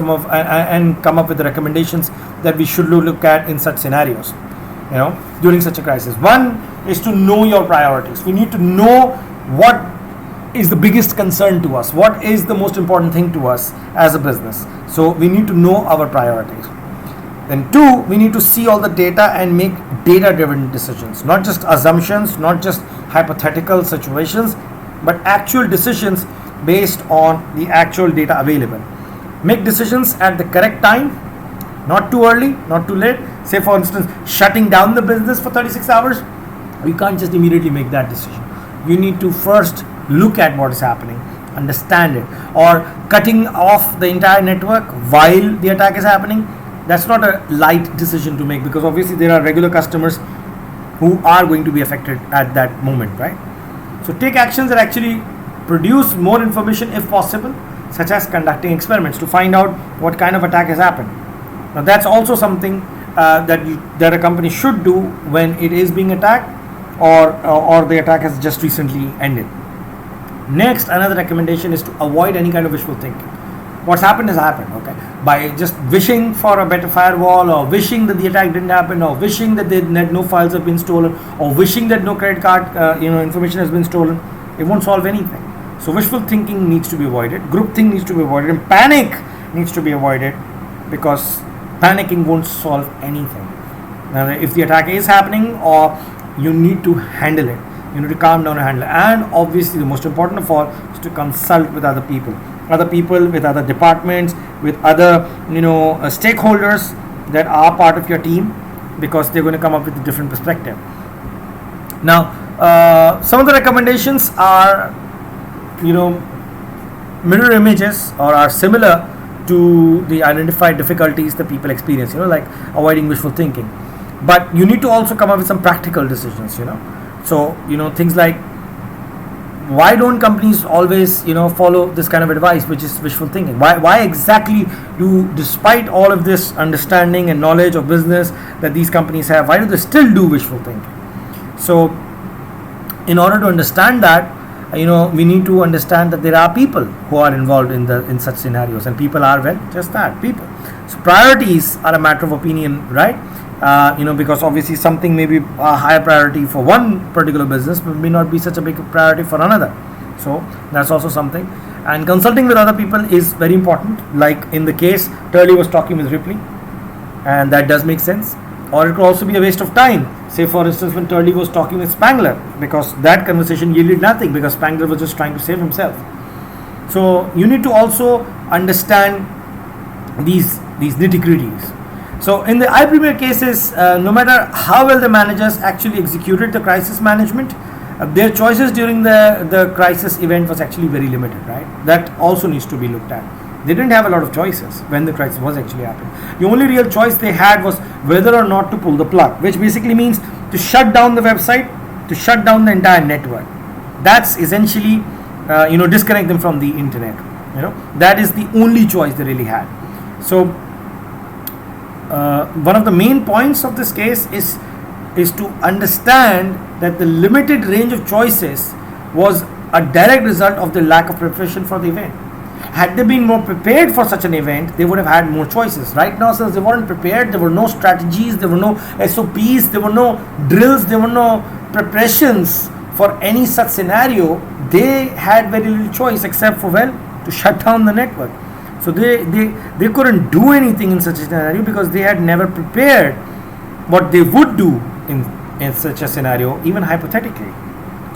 come up with the recommendations that we should look at in such scenarios, during such a crisis. One is to know your priorities. We need to know what is the biggest concern to us, what is the most important thing to us as a business. So we need to know our priorities. Then two, we need to see all the data and make data-driven decisions, not just assumptions, not just hypothetical situations, but actual decisions based on the actual data available. Make decisions at the correct time, not too early, not too late. Say for instance, shutting down the business for 36 hours, we can't just immediately make that decision. You need to first look at what is happening, understand it, or cutting off the entire network while the attack is happening. That's not a light decision to make, because obviously there are regular customers who are going to be affected at that moment, right? So take actions that actually produce more information if possible, such as conducting experiments to find out what kind of attack has happened. Now that's also something that a company should do when it is being attacked, or the attack has just recently ended. Next, another recommendation is to avoid any kind of wishful thinking. What's happened has happened, okay? By just wishing for a better firewall, or wishing that the attack didn't happen, or wishing that no files have been stolen, or wishing that no credit card information has been stolen, it won't solve anything. So wishful thinking needs to be avoided, groupthink needs to be avoided, and panic needs to be avoided, because panicking won't solve anything. Now, if the attack is happening, or you need to handle it, you need to calm down and handle it. And obviously the most important of all is to consult with other people, with other departments, with other stakeholders that are part of your team, because they're going to come up with a different perspective. Now some of the recommendations are mirror images, or are similar to the identified difficulties that people experience, like avoiding wishful thinking. But you need to also come up with some practical decisions, So, things like why don't companies always follow this kind of advice, which is wishful thinking? Why exactly do, despite all of this understanding and knowledge of business that these companies have, why do they still do wishful thinking? So in order to understand that, we need to understand that there are people who are involved in such scenarios, and people are, well, just that, people. So priorities are a matter of opinion, right? Because obviously something may be a higher priority for one particular business, but may not be such a big priority for another. So that's also something. And consulting with other people is very important. Like in the case, Turley was talking with Ripley, and that does make sense. Or it could also be a waste of time. Say for instance, when Turley was talking with Spangler, because that conversation yielded nothing, because Spangler was just trying to save himself. So you need to also understand these nitty-gritties. So in the iPremier cases, no matter how well the managers actually executed the crisis management, their choices during the crisis event was actually very limited, right? That also needs to be looked at. They didn't have a lot of choices when the crisis was actually happening. The only real choice they had was whether or not to pull the plug, which basically means to shut down the website, to shut down the entire network. That's essentially, disconnect them from the internet. That is the only choice they really had. So one of the main points of this case is to understand that the limited range of choices was a direct result of the lack of preparation for the event. Had they been more prepared for such an event, they would have had more choices. Right now, since they weren't prepared, there were no strategies, there were no SOPs, there were no drills, there were no preparations for any such scenario. They had very little choice except for, to shut down the network. So they couldn't do anything in such a scenario because they had never prepared what they would do in such a scenario, even hypothetically.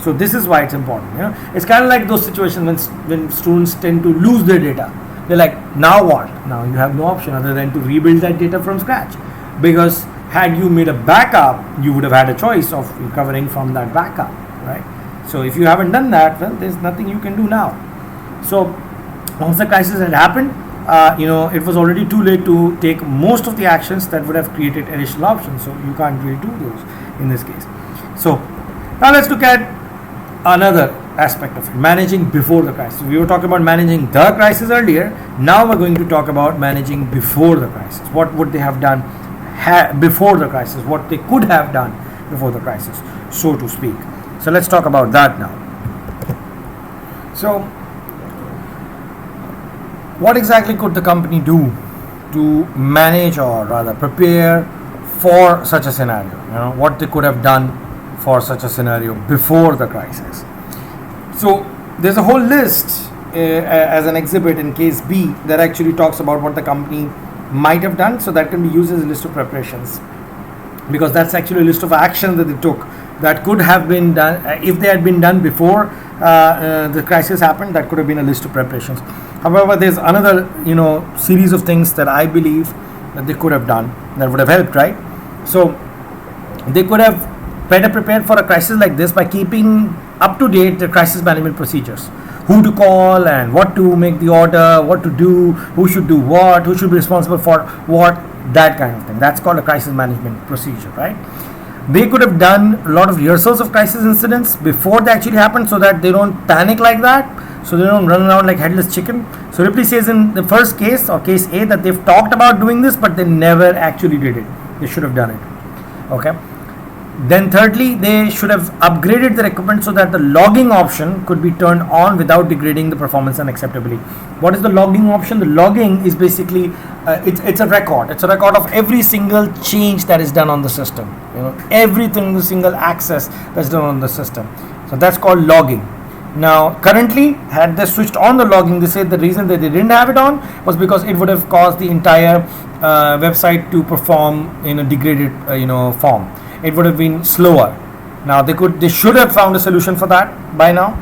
So this is why it's important. It's kind of like those situations when students tend to lose their data. They're like, now what? Now you have no option other than to rebuild that data from scratch. Because had you made a backup, you would have had a choice of recovering from that backup, right? So if you haven't done that, well, there's nothing you can do now. So once the crisis had happened, it was already too late to take most of the actions that would have created additional options. So you can't really do those in this case. So now let's look at another aspect of it, managing before the crisis. We were talking about managing the crisis earlier. Now we're going to talk about managing before the crisis. What would they have done before the crisis? What they could have done before the crisis, so to speak. So let's talk about that now. So what exactly could the company do to manage, or rather prepare for such a scenario? What they could have done for such a scenario before the crisis. So there's a whole list as an exhibit in case B that actually talks about what the company might have done. So that can be used as a list of preparations, because that's actually a list of actions that they took that could have been done if they had been done before the crisis happened. That could have been a list of preparations. However, there's another series of things that I believe that they could have done that would have helped, right? So they could have better prepared for a crisis like this by keeping up to date the crisis management procedures. Who to call and what to make the order, what to do, who should do what, who should be responsible for what, that kind of thing. That's called a crisis management procedure, right? They could have done a lot of rehearsals of crisis incidents before they actually happen, so that they don't panic like that, so they don't run around like headless chicken. So Ripley says in the first case, or case A, that they've talked about doing this, but they never actually did it. They should have done it. Okay. Then thirdly, they should have upgraded their equipment so that the logging option could be turned on without degrading the performance unacceptably. What is the logging option? The logging is basically it's a record. It's a record of every single change that is done on the system. Everything, the single access that's done on the system. So that's called logging. Now, currently, had they switched on the logging, they said the reason that they didn't have it on was because it would have caused the entire website to perform in a degraded form. It would have been slower. Now they should have found a solution for that by now,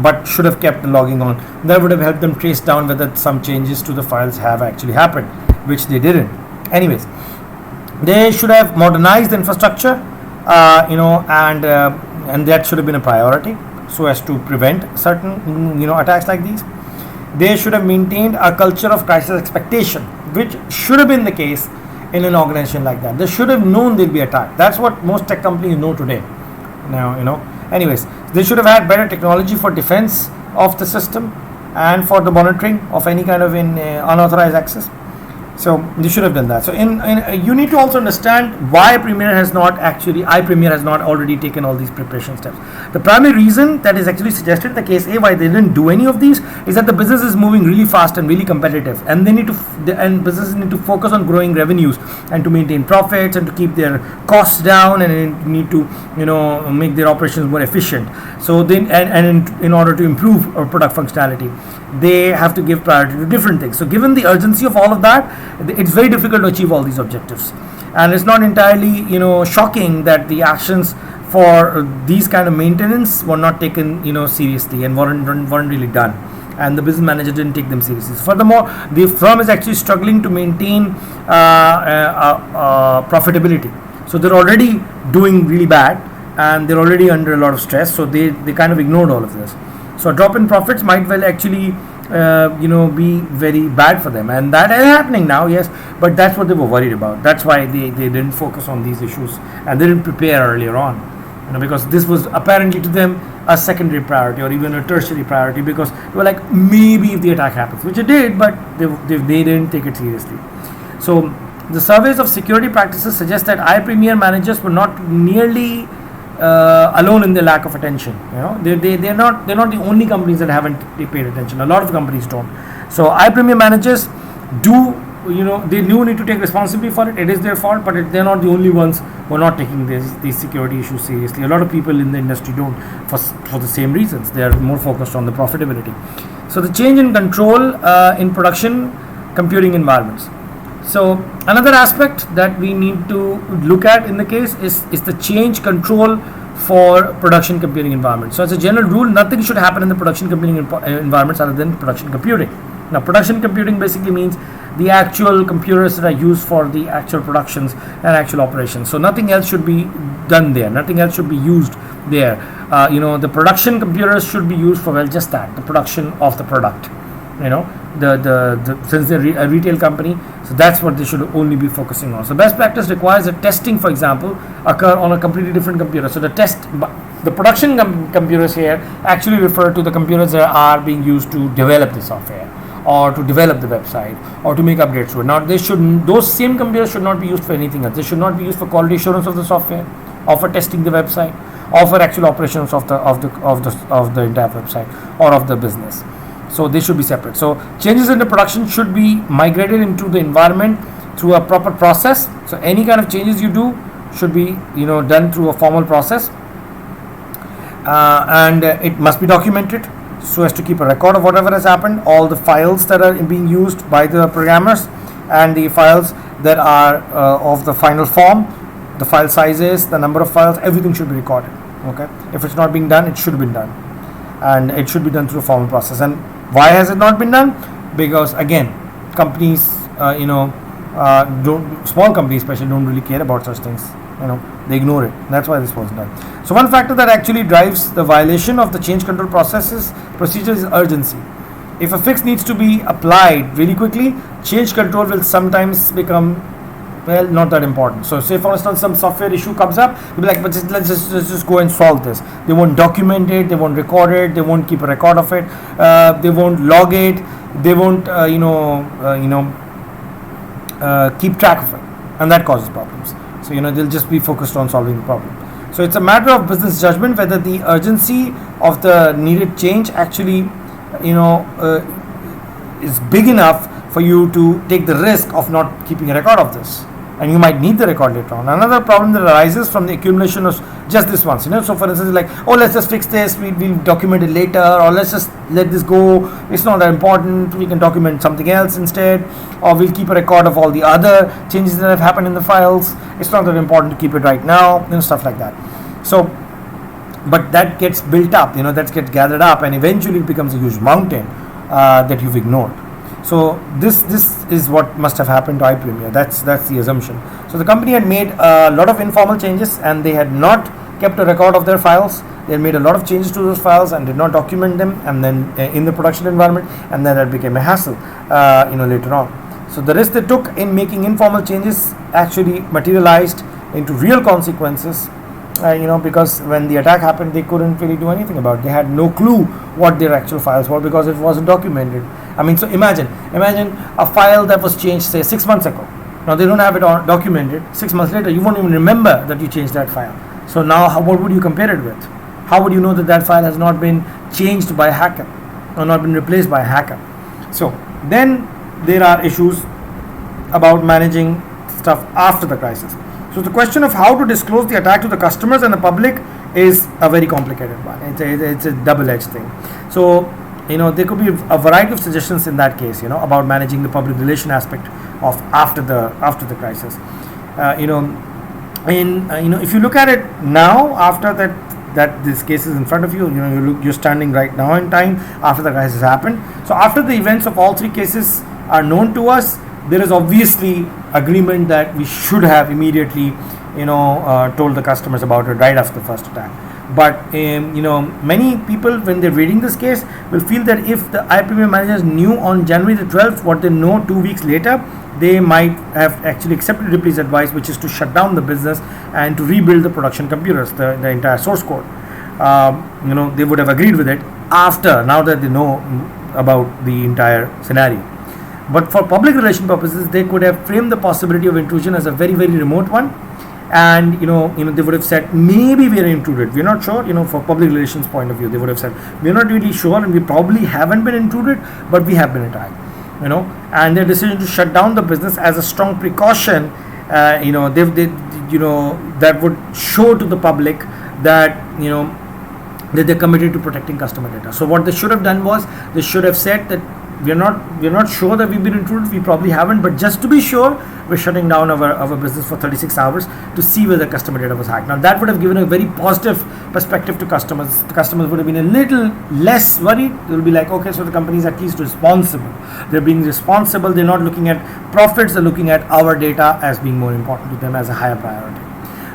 but should have kept the logging on. That would have helped them trace down whether some changes to the files have actually happened, which they didn't. Anyways, they should have modernized the infrastructure, and that should have been a priority so as to prevent certain attacks like these. They should have maintained a culture of crisis expectation, which should have been the case in an organization like that. They should have known they'll be attacked. That's what most tech companies know today. Now, Anyways, they should have had better technology for defense of the system and for the monitoring of any kind of unauthorized access. So they should have done that. So you need to also understand why iPremier has not already taken all these preparation steps. The primary reason that is actually suggested in the case A why they didn't do any of these is that the business is moving really fast and really competitive, and businesses need to focus on growing revenues and to maintain profits and to keep their costs down, and need to make their operations more efficient. So in order to improve our product functionality, they have to give priority to different things. So given the urgency of all of that, it's very difficult to achieve all these objectives, and it's not entirely shocking that the actions for these kind of maintenance were not taken seriously and weren't really done, and the business manager didn't take them seriously. Furthermore, the firm is actually struggling to maintain profitability. So they're already doing really bad, and they're already under a lot of stress, so they kind of ignored all of this. So a drop in profits might well actually be very bad for them, and that is happening now, yes, but that's what they were worried about. That's why they didn't focus on these issues, and they didn't prepare earlier on, because this was apparently to them a secondary priority or even a tertiary priority, because they were like, maybe if the attack happens, which it did, but they didn't take it seriously. So the surveys of security practices suggest that iPremier managers were not nearly alone in the lack of attention. They're not the only companies that haven't paid attention. A lot of companies don't. So iPremier managers they do need to take responsibility for it. It is their fault, but they're not the only ones who are not taking these security issues seriously. A lot of people in the industry don't, for the same reasons. They are more focused on the profitability. So the change in control in production computing environments. So another aspect that we need to look at in the case is the change control for production computing environments. So as a general rule, nothing should happen in the production computing environments other than production computing. Now production computing basically means the actual computers that are used for the actual productions and actual operations. So nothing else should be done there. Nothing else should be used there. The production computers should be used for just that, the production of the product. Since they're a retail company, so that's what they should only be focusing on. So best practice requires that testing, for example, occur on a completely different computer. So the production computers here actually refer to the computers that are being used to develop the software or to develop the website or to make updates to it. Now those same computers should not be used for anything else. They should not be used for quality assurance of the software, or for testing the website, or for actual operations of the entire website or of the business. So they should be separate. So changes in the production should be migrated into the environment through a proper process. So any kind of changes you do should be done through a formal process, and it must be documented so as to keep a record of whatever has happened, all the files that are being used by the programmers, and the files that are of the final form, the file sizes, the number of files, everything should be recorded. Okay, if it's not being done, it should have been done, and it should be done through a formal process. And why has it not been done? Because again, companies, small companies especially, don't really care about such things. They ignore it. That's why this wasn't done. So one factor that actually drives the violation of the change control procedure is urgency. If a fix needs to be applied really quickly, change control will sometimes become not that important. So say for instance some software issue comes up, you'll be like, but let's just go and solve this. They won't document it, they won't record it, they won't keep a record of it, they won't log it, they won't keep track of it, and that causes problems. So they'll just be focused on solving the problem. So it's a matter of business judgment whether the urgency of the needed change actually is big enough for you to take the risk of not keeping a record of this, and you might need the record later on. Another problem that arises from the accumulation of just this once. So for instance, like, let's just fix this, we'll document it later, or let's just let this go, it's not that important, we can document something else instead, or we'll keep a record of all the other changes that have happened in the files, it's not that important to keep it right now, stuff like that. So but that gets built up, that gets gathered up, and eventually it becomes a huge mountain that you've ignored. So this is what must have happened to iPremier. That's the assumption. So the company had made a lot of informal changes, and they had not kept a record of their files. They had made a lot of changes to those files and did not document them, and then in the production environment, and then that became a hassle later on. So the risk they took in making informal changes actually materialized into real consequences because when the attack happened, they couldn't really do anything about it. They had no clue what their actual files were because it wasn't documented. I mean, so imagine a file that was changed, say, 6 months ago. Now they don't have it documented. 6 months later, you won't even remember that you changed that file. So now, what would you compare it with? How would you know that that file has not been changed by a hacker or not been replaced by a hacker? So then there are issues about managing stuff after the crisis. So the question of how to disclose the attack to the customers and the public is a very complicated one. It's a double-edged thing. So there could be a variety of suggestions in that case, about managing the public relation aspect of after the crisis. If you look at it now, after that this case is in front of you, you're standing right now in time after the crisis happened. So after the events of all three cases are known to us, there is obviously agreement that we should have immediately told the customers about it right after the first attack. But many people, when they're reading this case, will feel that if the iPremier managers knew on January the 12th what they know 2 weeks later, they might have actually accepted Ripley's advice, which is to shut down the business and to rebuild the production computers, the entire source code. They would have agreed with it now that they know about the entire scenario. But for public relation purposes, they could have framed the possibility of intrusion as a very, very remote one. And they would have said, maybe we are intruded, we're not sure. For public relations point of view, they would have said, we're not really sure and we probably haven't been intruded, but we have been attacked. And their decision to shut down the business as a strong precaution, that would show to the public that that they're committed to protecting customer data. So what they should have done was, they should have said that we're not sure that we've been intruded, we probably haven't, but just to be sure, we're shutting down our business for 36 hours to see whether customer data was hacked. Now that would have given a very positive perspective to customers. The customers would have been a little less worried. They'll be like, okay, so the company is at least responsible. They're being responsible. They're not looking at profits. They're looking at our data as being more important to them, as a higher priority.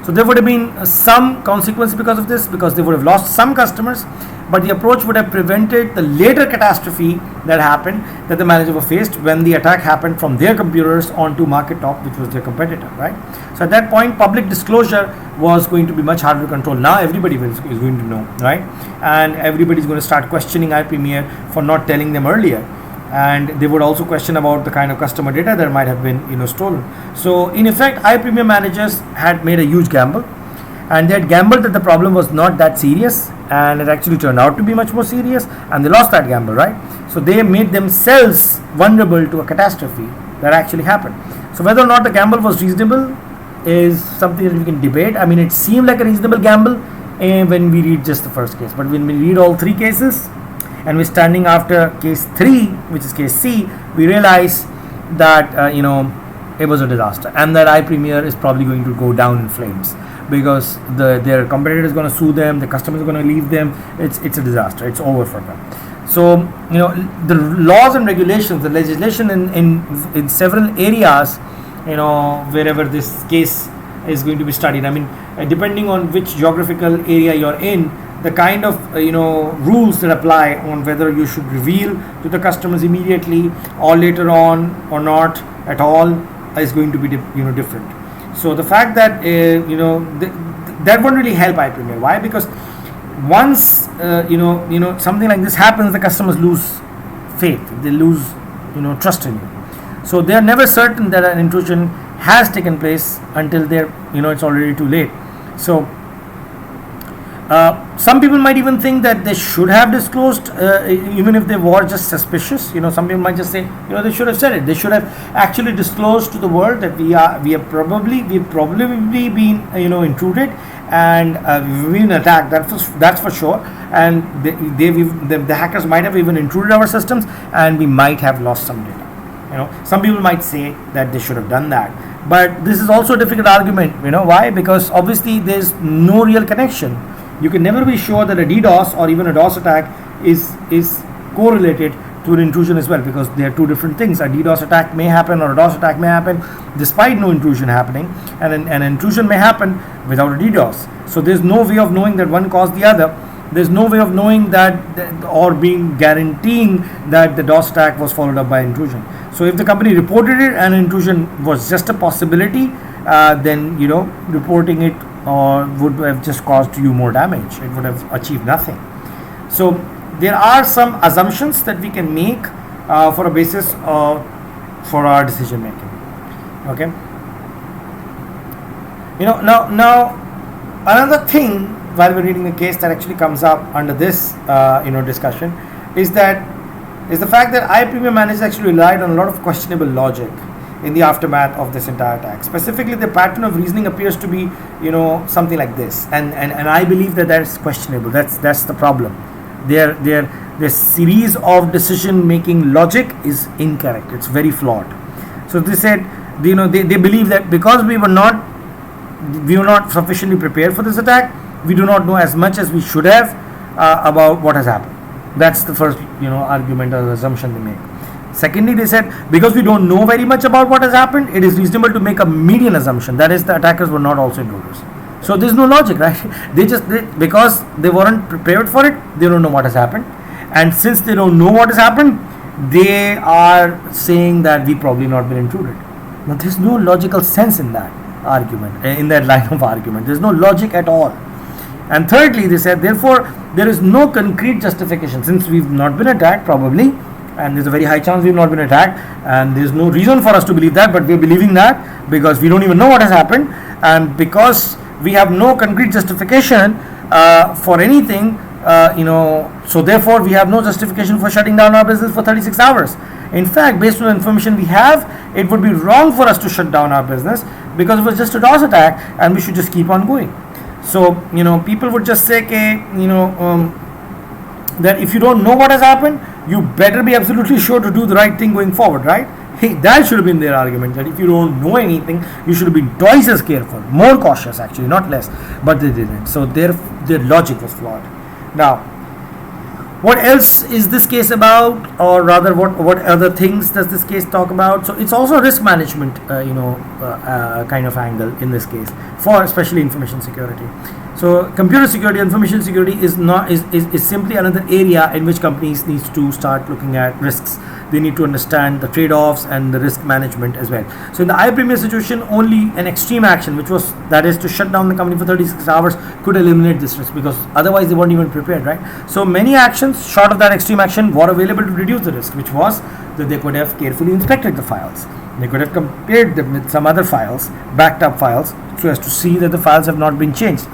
So there would have been some consequence because of this, because they would have lost some customers, but the approach would have prevented the later catastrophe that happened, that the manager were faced when the attack happened from their computers onto MarketTop, which was their competitor, right? So at that point, public disclosure was going to be much harder to control. Now everybody is going to know, right? And everybody is going to start questioning iPremier for not telling them earlier. And they would also question about the kind of customer data that might have been stolen. So in effect, iPremier managers had made a huge gamble, and they had gambled that the problem was not that serious, and it actually turned out to be much more serious, and they lost that gamble, right? So they made themselves vulnerable to a catastrophe that actually happened. So whether or not the gamble was reasonable is something that we can debate. I mean, it seemed like a reasonable gamble when we read just the first case, but when we read all three cases, and we're standing after case 3, which is case C, we realize that it was a disaster, and that iPremier is probably going to go down in flames, because their competitor is going to sue them, the customers are going to leave them. It's a disaster. It's over for them. So the laws and regulations, the legislation in several areas, wherever this case is going to be studied. I mean, depending on which geographical area you're in, the kind of rules that apply on whether you should reveal to the customers immediately or later on or not at all is going to be different. So the fact that that won't really help iPremier. Why? Because once something like this happens, the customers lose faith. They lose trust in you. So they are never certain that an intrusion has taken place until it's already too late. So some people might even think that they should have disclosed, even if they were just suspicious. Some people might just say, they should have said it. They should have actually disclosed to the world that we've probably been intruded, and we've been attacked. That's for sure. And the hackers might have even intruded our systems, and we might have lost some data. Some people might say that they should have done that, but this is also a difficult argument. Why? Because obviously there's no real connection. You can never be sure that a DDoS or even a DOS attack is correlated to an intrusion as well, because they are two different things. A DDoS attack may happen or a DOS attack may happen despite no intrusion happening, and an intrusion may happen without a DDoS. So there's no way of knowing that one caused the other. There's no way of knowing that or guaranteeing that the DOS attack was followed up by intrusion. So if the company reported it and intrusion was just a possibility, then reporting it or would have just caused you more damage. It would have achieved nothing. So there are some assumptions that we can make for a basis for our decision making. Okay. Now another thing while we're reading the case that actually comes up under this discussion is the fact that iPremier managers actually relied on a lot of questionable logic in the aftermath of this entire attack. Specifically, the pattern of reasoning appears to be something like this, and I believe that is questionable. That's the problem. Their series of decision making logic is incorrect. It's very flawed. So they said, they believe that because we were not sufficiently prepared for this attack, we do not know as much as we should have about what has happened. That's the first argument or assumption they make. Secondly, they said because we don't know very much about what has happened, it is reasonable to make a median assumption, that is, the attackers were not also intruders. So there's no logic, right? Because they weren't prepared for it, they don't know what has happened, and since they don't know what has happened, they are saying that we probably not been intruded. Now there's no logical sense in that argument, in that line of argument. There's no logic at all. And thirdly, they said, therefore, there is no concrete justification, since we've not been attacked probably, and there's a very high chance we've not been attacked, and there's no reason for us to believe that, but we're believing that because we don't even know what has happened, and because we have no concrete justification for anything, so therefore we have no justification for shutting down our business for 36 hours. In fact, based on the information we have, it would be wrong for us to shut down our business because it was just a DDoS attack and we should just keep on going. So, people would just say, that if you don't know what has happened, you better be absolutely sure to do the right thing going forward, right? Hey, that should have been their argument, that if you don't know anything, you should have been twice as careful, more cautious actually, not less. But they didn't. So their logic was flawed. Now, what else is this case about, or rather what other things does this case talk about? So it's also a risk management kind of angle in this case, for especially information security. So computer security, information security is simply another area in which companies need to start looking at risks. They need to understand the trade-offs and the risk management as well. So in the iPremier situation, only an extreme action, that is to shut down the company for 36 hours, could eliminate this risk, because otherwise they weren't even prepared, right? So many actions short of that extreme action were available to reduce the risk, which was that they could have carefully inspected the files. They could have compared them with some other files, backed up files, so as to see that the files have not been changed.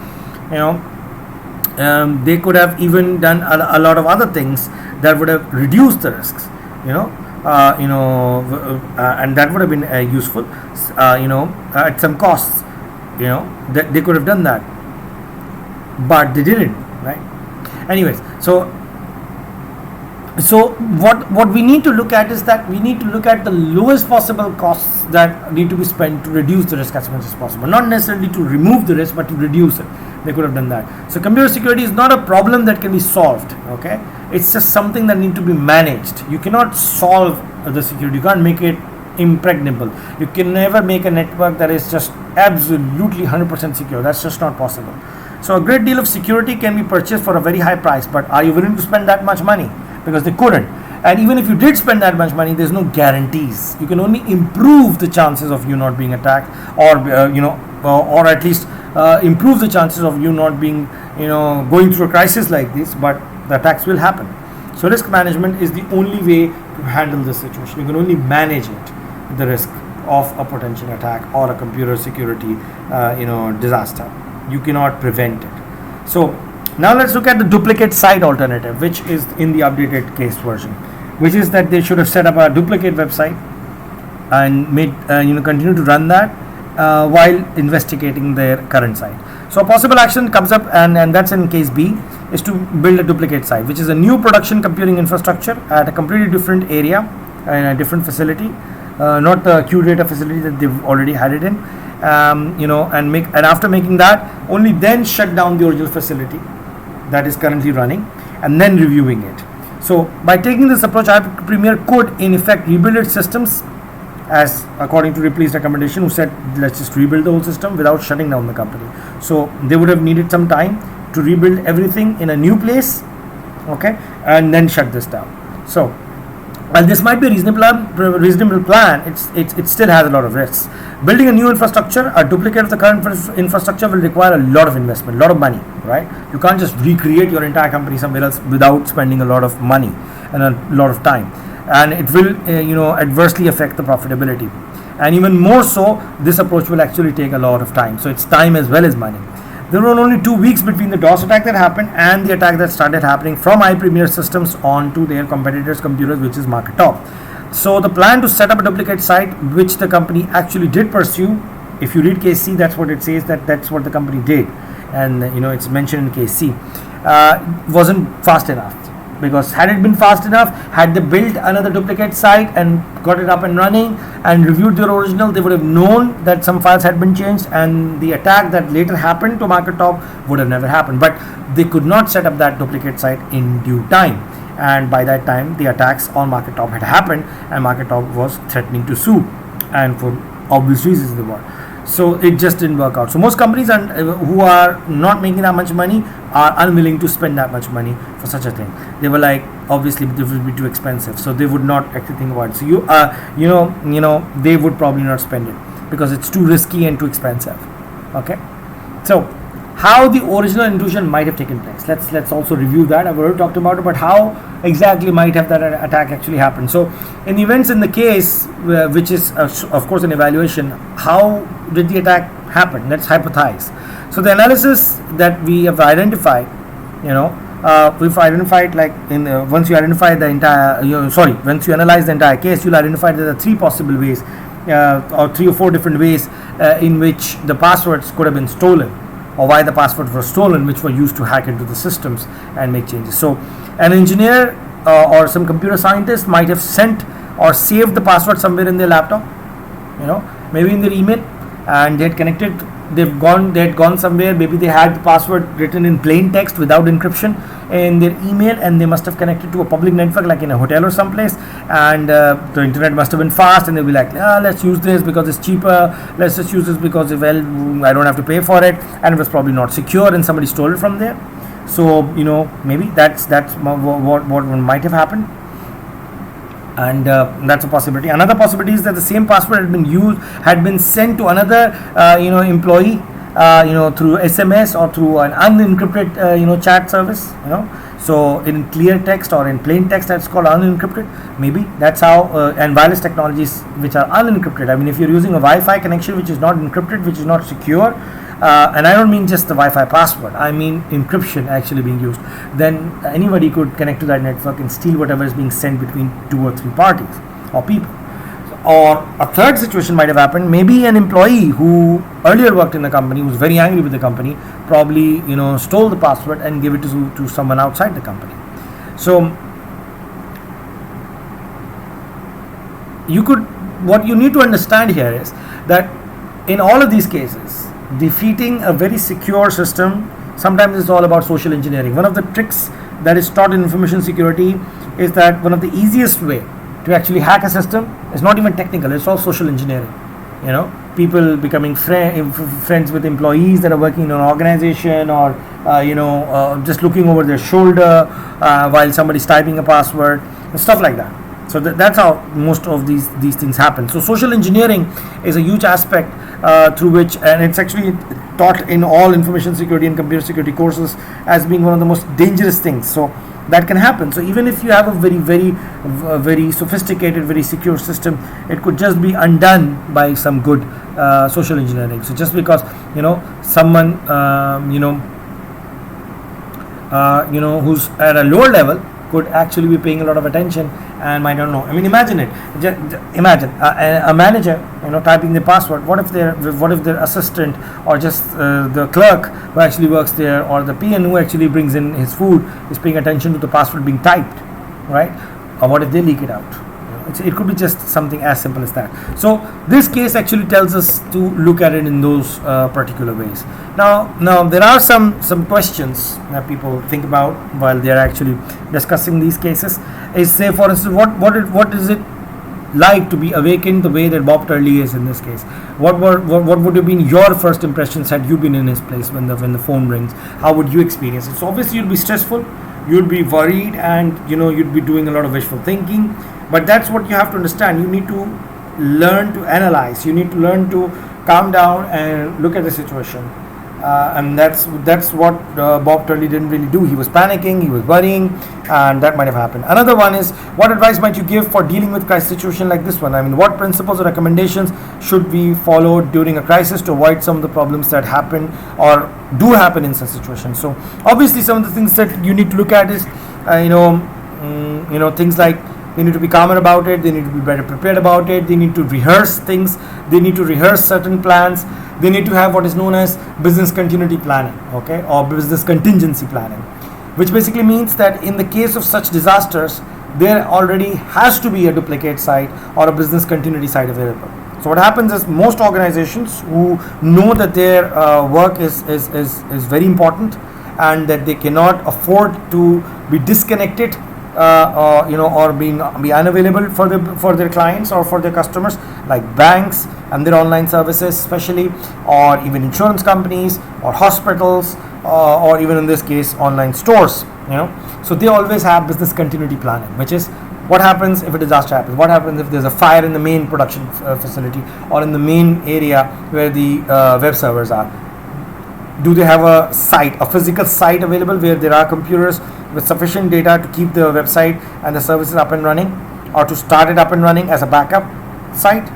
They could have even done a lot of other things that would have reduced the risks, and that would have been useful, at some costs, that they could have done that, but they didn't, right? Anyways, so what we need to look at is that we need to look at the lowest possible costs that need to be spent to reduce the risk as much as possible, not necessarily to remove the risk, but to reduce it. They could have done that. So computer security is not a problem that can be solved, okay? It's just something that needs to be managed. You cannot solve the security. You can't make it impregnable. You can never make a network that is just absolutely 100% secure. That's just not possible. So a great deal of security can be purchased for a very high price, but are you willing to spend that much money? Because they couldn't. And even if you did spend that much money, there's no guarantees. You can only improve the chances of you not being attacked, or or at least improve the chances of you not being, going through a crisis like this, but the attacks will happen. So risk management is the only way to handle this situation. You can only manage it, the risk of a potential attack or a computer security, disaster. You cannot prevent it. So now let's look at the duplicate site alternative, which is in the updated case version, which is that they should have set up a duplicate website and continue to run that while investigating their current site. So a possible action comes up, and that's in case B, is to build a duplicate site, which is a new production computing infrastructure at a completely different area in a different facility, not the Q data facility that they've already had it in, and after making that, only then shut down the original facility that is currently running, and then reviewing it. So by taking this approach, iPremier could in effect rebuild its systems, as according to Ripley's recommendation, who said let's just rebuild the whole system without shutting down the company. So they would have needed some time to rebuild everything in a new place, okay, and then shut this down. So While this might be a reasonable plan, it still has a lot of risks. Building a new infrastructure, a duplicate of the current infrastructure, will require a lot of investment, a lot of money, right? You can't just recreate your entire company somewhere else without spending a lot of money and a lot of time, and it will adversely affect the profitability. And even more so, this approach will actually take a lot of time. So it's time as well as money. There were only 2 weeks between the DOS attack that happened and the attack that started happening from iPremier systems onto their competitors' computers, which is MarketTop. So the plan to set up a duplicate site, which the company actually did pursue, if you read case C, that's what it says, that's what the company did, and it's mentioned in case C, wasn't fast enough. Because had it been fast enough, had they built another duplicate site and got it up and running and reviewed their original, they would have known that some files had been changed, and the attack that later happened to MarketTop would have never happened. But they could not set up that duplicate site in due time, and by that time the attacks on MarketTop had happened, and MarketTop was threatening to sue, and for obvious reasons they were. So it just didn't work out. So most companies who are not making that much money are unwilling to spend that much money for such a thing. They were like, obviously this will be too expensive, so they would not actually think about it. So they would probably not spend it because it's too risky and too expensive. Okay, so how the original intrusion might have taken place. Let's also review that. I've already talked about it, but how exactly might have that attack actually happened? So in events in the case, which is of course an evaluation, how did the attack happen? Let's hypothesize. So the analysis that we have identified, we've identified once you identify the entire, once you analyze the entire case, you'll identify that there are 3 possible ways, or 3 or 4 different ways in which the passwords could have been stolen, or why the passwords were stolen, which were used to hack into the systems and make changes. So an engineer or some computer scientist might have sent or saved the password somewhere in their laptop, maybe in their email, and they had gone somewhere, maybe they had the password written in plain text without encryption in their email, and they must have connected to a public network like in a hotel or someplace, and the internet must have been fast, and they'll be like, let's use this because it's cheaper, let's just use this because I don't have to pay for it, and it was probably not secure and somebody stole it from there. So maybe that's what might have happened, and that's a possibility. Another possibility is that the same password had been sent to another employee through SMS or through an unencrypted chat service, so in clear text or in plain text, that's called unencrypted. Maybe that's how, and wireless technologies which are unencrypted, I mean, if you're using a Wi-Fi connection which is not encrypted, which is not secure, and I don't mean just the Wi-Fi password, I mean encryption actually being used, then anybody could connect to that network and steal whatever is being sent between 2 or 3 parties or people. Or a third situation might have happened. Maybe an employee who earlier worked in the company, who was very angry with the company, probably stole the password and gave it to someone outside the company. So what you need to understand here is that in all of these cases, defeating a very secure system sometimes is all about social engineering. One of the tricks that is taught in information security is that one of the easiest way to actually hack a system is not even technical, it's all social engineering. People becoming friends with employees that are working in an organization, or just looking over their shoulder while somebody's typing a password and stuff like that. So that's how most of these things happen. So social engineering is a huge aspect through which, and it's actually taught in all information security and computer security courses as being one of the most dangerous things. So that can happen. So even if you have a very sophisticated, very secure system, it could just be undone by some good social engineering. So just because someone who's at a lower level could actually be paying a lot of attention and might not know. I mean, imagine it. Imagine a manager, typing the password. What if their assistant, or just the clerk who actually works there, or the PN who actually brings in his food, is paying attention to the password being typed, right? Or what if they leak it out? It could be just something as simple as that. So this case actually tells us to look at it in those particular ways. Now there are some questions that people think about while they are actually discussing these cases. Is, say, for instance, what is it like to be awakened the way that Bob Turley is in this case? What would have been your first impressions had you been in his place when the phone rings? How would you experience it? So obviously you'll be stressful. you'll be worried, and you'd be doing a lot of wishful thinking. But that's what you have to understand. You need to learn to analyze. You need to learn to calm down and look at the situation. And that's what Bob Turley didn't really do. He was panicking, he was worrying, and that might have happened. Another one is, what advice might you give for dealing with crisis situation like this one? I mean, what principles or recommendations should be followed during a crisis to avoid some of the problems that happen or do happen in such situations? So obviously some of the things that you need to look at is things like, they need to be calmer about it, they need to be better prepared about it, they need to rehearse things, they need to rehearse certain plans, they need to have what is known as business continuity planning, okay, or business contingency planning, which basically means that in the case of such disasters, there already has to be a duplicate site or a business continuity site available. So what happens is, most organizations who know that their work is very important and that they cannot afford to be disconnected or be unavailable for their clients or for their customers, like banks and their online services especially, or even insurance companies or hospitals, or even in this case online stores. So they always have business continuity planning, which is, what happens if a disaster happens? What happens if there's a fire in the main production facility or in the main area where the web servers are? Do they have a physical site available where there are computers with sufficient data to keep the website and the services up and running, or to start it up and running as a backup site?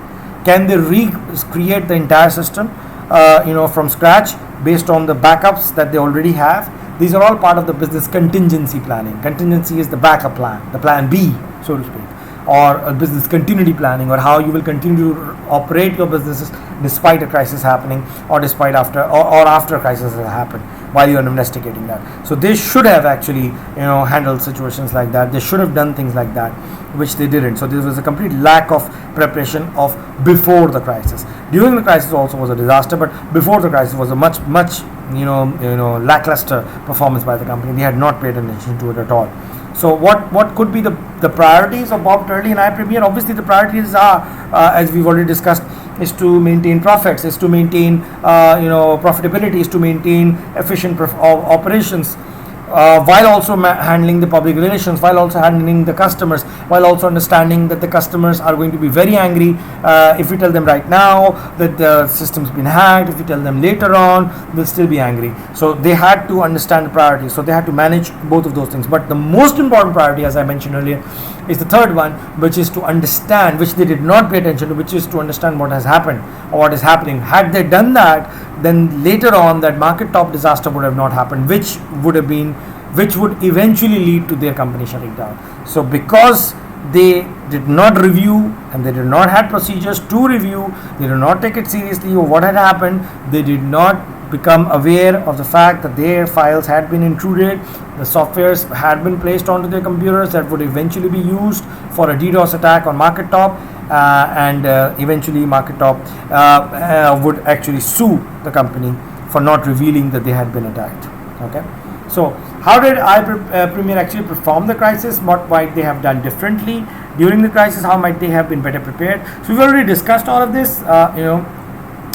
Can they recreate the entire system from scratch based on the backups that they already have? These are all part of the business contingency planning. Contingency is the backup plan, the plan B, so to speak, or a business continuity planning, or how you will continue to operate your businesses despite a crisis happening, or after a crisis has happened, while you are investigating that. So they should have actually handled situations like that. They should have done things like that, which they didn't. So there was a complete lack of preparation of before the crisis. During the crisis also was a disaster, but before the crisis was a much lackluster performance by the company. They had not paid attention to it at all. So what could be the priorities of Bob Turley and iPremier? Obviously the priorities are, as we've already discussed, is to maintain profits, is to maintain profitability, is to maintain efficient operations, while also handling the public relations, while also handling the customers, while also understanding that the customers are going to be very angry if we tell them right now that the system's been hacked. If we tell them later on, they'll still be angry. So they had to understand the priorities. So they had to manage both of those things. But the most important priority, as I mentioned earlier, is the third one, which is to understand, which they did not pay attention to, which is to understand what has happened or what is happening. Had they done that, then later on that market top disaster would have not happened, which would eventually lead to their company shutting down. So because they did not review and they did not have procedures to review, they did not take it seriously or what had happened, they did not become aware of the fact that their files had been intruded, the softwares had been placed onto their computers that would eventually be used for a DDoS attack on market top, and eventually market top would actually sue the company for not revealing that they had been attacked. Okay, so how did iPremier actually perform the crisis? What might they have done differently during the crisis? How might they have been better prepared? So we've already discussed all of this.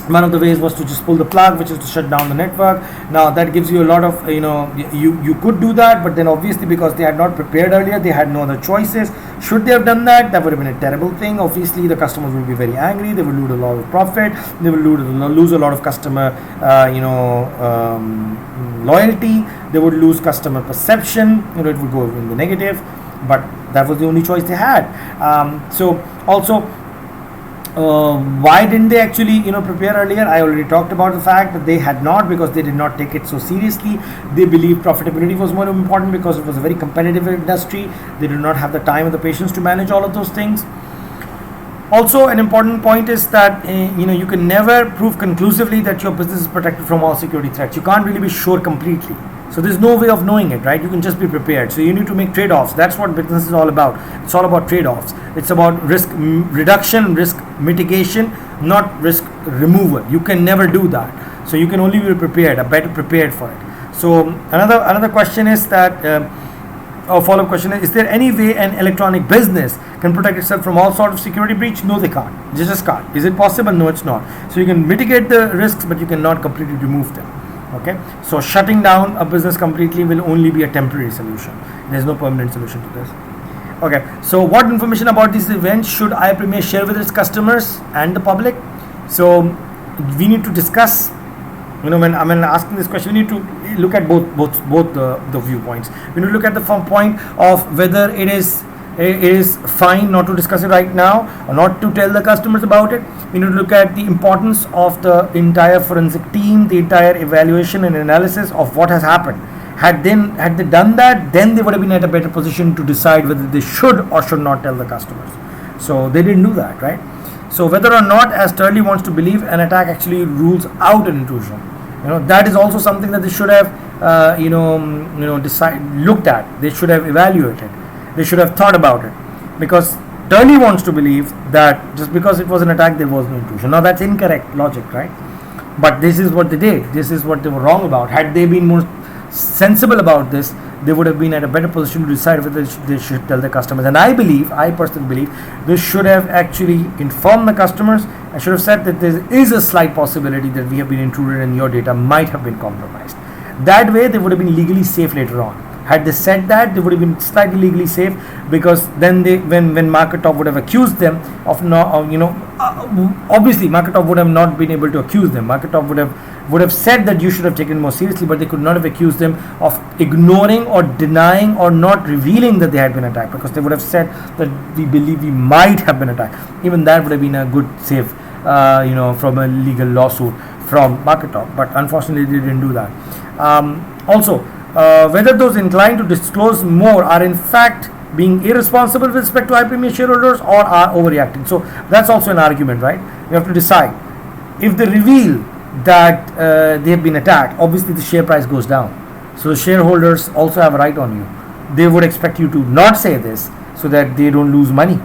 One of the ways was to just pull the plug, which is to shut down the network. Now that gives you a lot of, you could do that, but then obviously because they had not prepared earlier, they had no other choices. Should they have done that, that would have been a terrible thing. Obviously the customers would be very angry, they would lose a lot of profit, they would lose a lot of customer loyalty, they would lose customer perception, it would go in the negative. But that was the only choice they had. So also, why didn't they actually prepare earlier? I already talked about the fact that they had not, because they did not take it so seriously. They believed profitability was more important because it was a very competitive industry. They did not have the time or the patience to manage all of those things. Also, an important point is that you can never prove conclusively that your business is protected from all security threats. You can't really be sure completely. So there's no way of knowing it, right? You can just be prepared. So you need to make trade-offs. That's what business is all about. It's all about trade-offs. It's about risk reduction, risk mitigation, not risk removal. You can never do that. So you can only be prepared, better prepared for it. So another question is that, a follow-up question is there any way an electronic business can protect itself from all sort of security breach? No, they can't. They just can't. Is it possible? No, it's not. So you can mitigate the risks, but you cannot completely remove them. Okay, so shutting down a business completely will only be a temporary solution. There's no permanent solution to this. Okay, so what information about these events should iPremier share with its customers and the public? So we need to discuss, when I'm asking this question, we need to look at both the viewpoints. We need to look at the point of whether it is fine not to discuss it right now or not to tell the customers about it. We need to look at the importance of the entire forensic team, the entire evaluation and analysis of what has happened. Had they done that, then they would have been at a better position to decide whether they should or should not tell the customers. So they didn't do that, right? So whether or not, as Turley wants to believe, an attack actually rules out an intrusion, that is also something that they should have, looked at. They should have evaluated. They should have thought about it, because Turley wants to believe that just because it was an attack, there was no intrusion. Now that's incorrect logic, right? But this is what they did. This is what they were wrong about. Had they been more sensible about this, they would have been at a better position to decide whether they should tell the customers. And I personally believe, they should have actually informed the customers. I should have said that there is a slight possibility that we have been intruded and your data might have been compromised. That way they would have been legally safe later on. Had they said that, they would have been slightly legally safe, because then when Marketop would have accused them of obviously Marketop would have not been able to accuse them. Marketop would have said that you should have taken it more seriously, but they could not have accused them of ignoring or denying or not revealing that they had been attacked, because they would have said that we believe we might have been attacked. Even that would have been a good save, from a legal lawsuit from Marketop. But unfortunately, they didn't do that. Also, whether those inclined to disclose more are in fact being irresponsible with respect to iPremier shareholders or are overreacting. So that's also an argument, right? You have to decide. If they reveal that they have been attacked, obviously the share price goes down. So the shareholders also have a right on you. They would expect you to not say this so that they don't lose money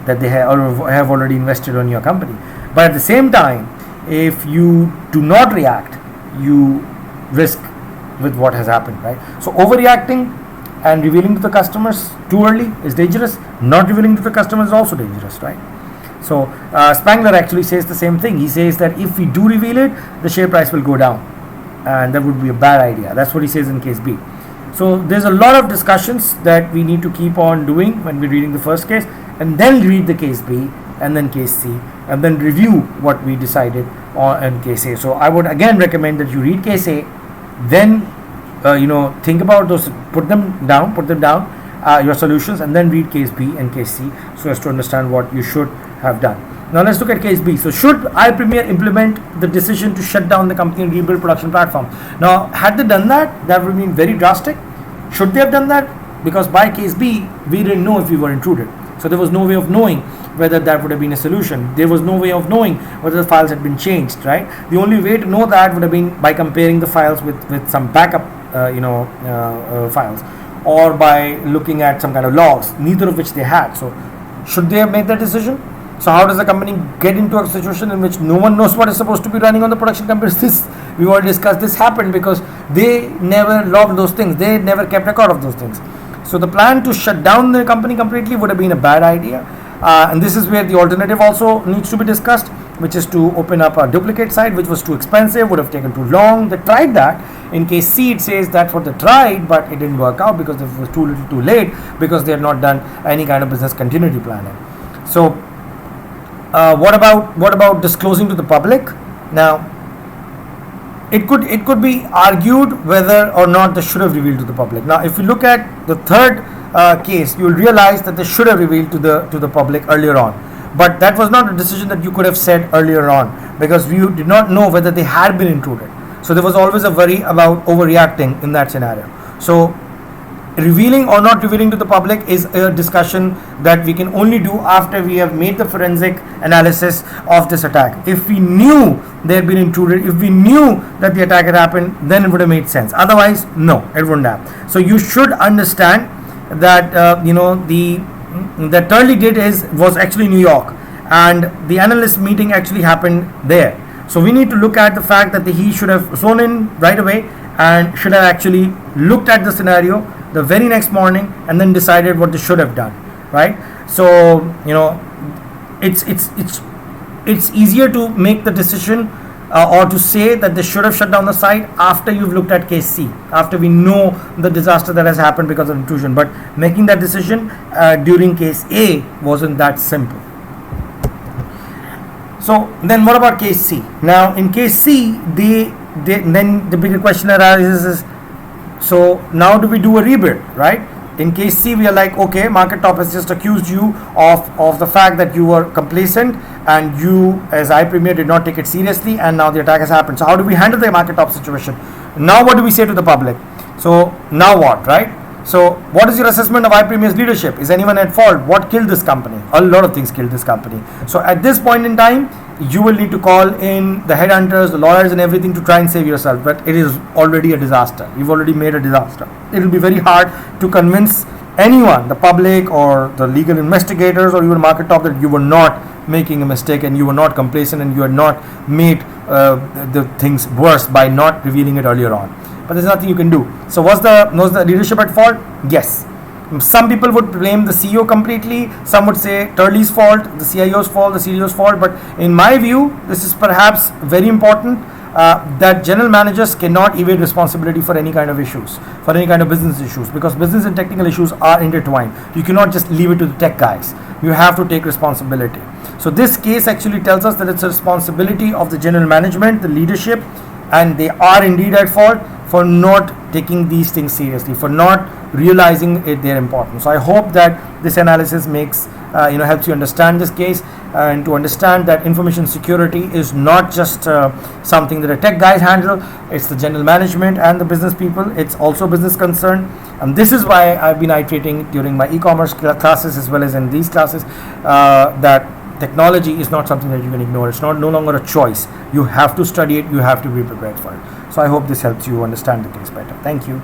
that they have already invested on your company. But at the same time, if you do not react, you risk with what has happened, right? So overreacting and revealing to the customers too early is dangerous. Not revealing to the customers is also dangerous, right? So Spangler actually says the same thing. He says that if we do reveal it, the share price will go down, and that would be a bad idea. That's what he says in case B. So there's a lot of discussions that we need to keep on doing when we're reading the first case, and then read the case B, and then case C, and then review what we decided on in case A. So I would again recommend that you read case A, then think about those, put them down, your solutions, and then read case B and case C, so as to understand what you should have done. Now let's look at case B. So should iPremier implement the decision to shut down the company and rebuild production platform? Now, had they done that, that would have been very drastic. Should they have done that? Because by case B, we didn't know if we were intruded. So there was no way of knowing whether that would have been a solution. There was no way of knowing whether the files had been changed, right? The only way to know that would have been by comparing the files with some backup files, or by looking at some kind of logs, neither of which they had. So should they have made that decision? So how does the company get into a situation in which no one knows what is supposed to be running on the production computers? This, we've already discussed, this happened because they never logged those things. They never kept record of those things. So the plan to shut down the company completely would have been a bad idea. And this is where the alternative also needs to be discussed, which is to open up a duplicate site, which was too expensive, would have taken too long. They tried that. In case C, it says that's what they tried, but it didn't work out because it was too little too late, because they had not done any kind of business continuity planning. So what about disclosing to the public? Now, it could be argued whether or not they should have revealed to the public. Now, if you look at the third case, you will realize that they should have revealed to the public earlier on. But that was not a decision that you could have said earlier on, because you did not know whether they had been intruded. So there was always a worry about overreacting in that scenario. So revealing or not revealing to the public is a discussion that we can only do after we have made the forensic analysis of this attack. If we knew they had been intruded, if we knew that the attack had happened, then it would have made sense. Otherwise, no, it wouldn't have. So you should understand that that Turley was actually New York, and the analyst meeting actually happened there. So we need to look at the fact that he should have flown in right away and should have actually looked at the scenario the very next morning and then decided what they should have done, right? So it's easier to make the decision or to say that they should have shut down the site after you've looked at case C, after we know the disaster that has happened because of intrusion. But making that decision during case A wasn't that simple. So then what about case C? Now in case C, then the bigger question arises is, so now do we do a rebuild, right? In case C, we are like, okay, Market Top has just accused you of the fact that you were complacent and you as iPremier did not take it seriously, and now the attack has happened. So how do we handle the Market Top situation? Now what do we say to the public? So now what, right? So what is your assessment of iPremier's leadership? Is anyone at fault? What killed this company? A lot of things killed this company. So at this point in time, you will need to call in the headhunters, the lawyers and everything to try and save yourself. But it is already a disaster. You've already made a disaster. It will be very hard to convince anyone, the public or the legal investigators or even Market Top, that you were not making a mistake and you were not complacent and you had not made the things worse by not revealing it earlier on. But there's nothing you can do. So was the leadership at fault? Yes. Some people would blame the CEO completely. Some would say Turley's fault, the CIO's fault, the CEO's fault. But in my view, this is perhaps very important, that general managers cannot evade responsibility for any kind of issues, for any kind of business issues, because business and technical issues are intertwined. You cannot just leave it to the tech guys. You have to take responsibility. So this case actually tells us that it's a responsibility of the general management, the leadership, and they are indeed at fault for not taking these things seriously, for not realizing their importance. So I hope that this analysis makes helps you understand this case, and to understand that information security is not just something that a tech guys handle. It's the general management and the business people. It's also business concern, and this is why I've been iterating during my e-commerce classes as well as in these classes that technology is not something that you can ignore. It's no longer a choice. You have to study it. You have to be prepared for it. So I hope this helps you understand the case better. Thank you.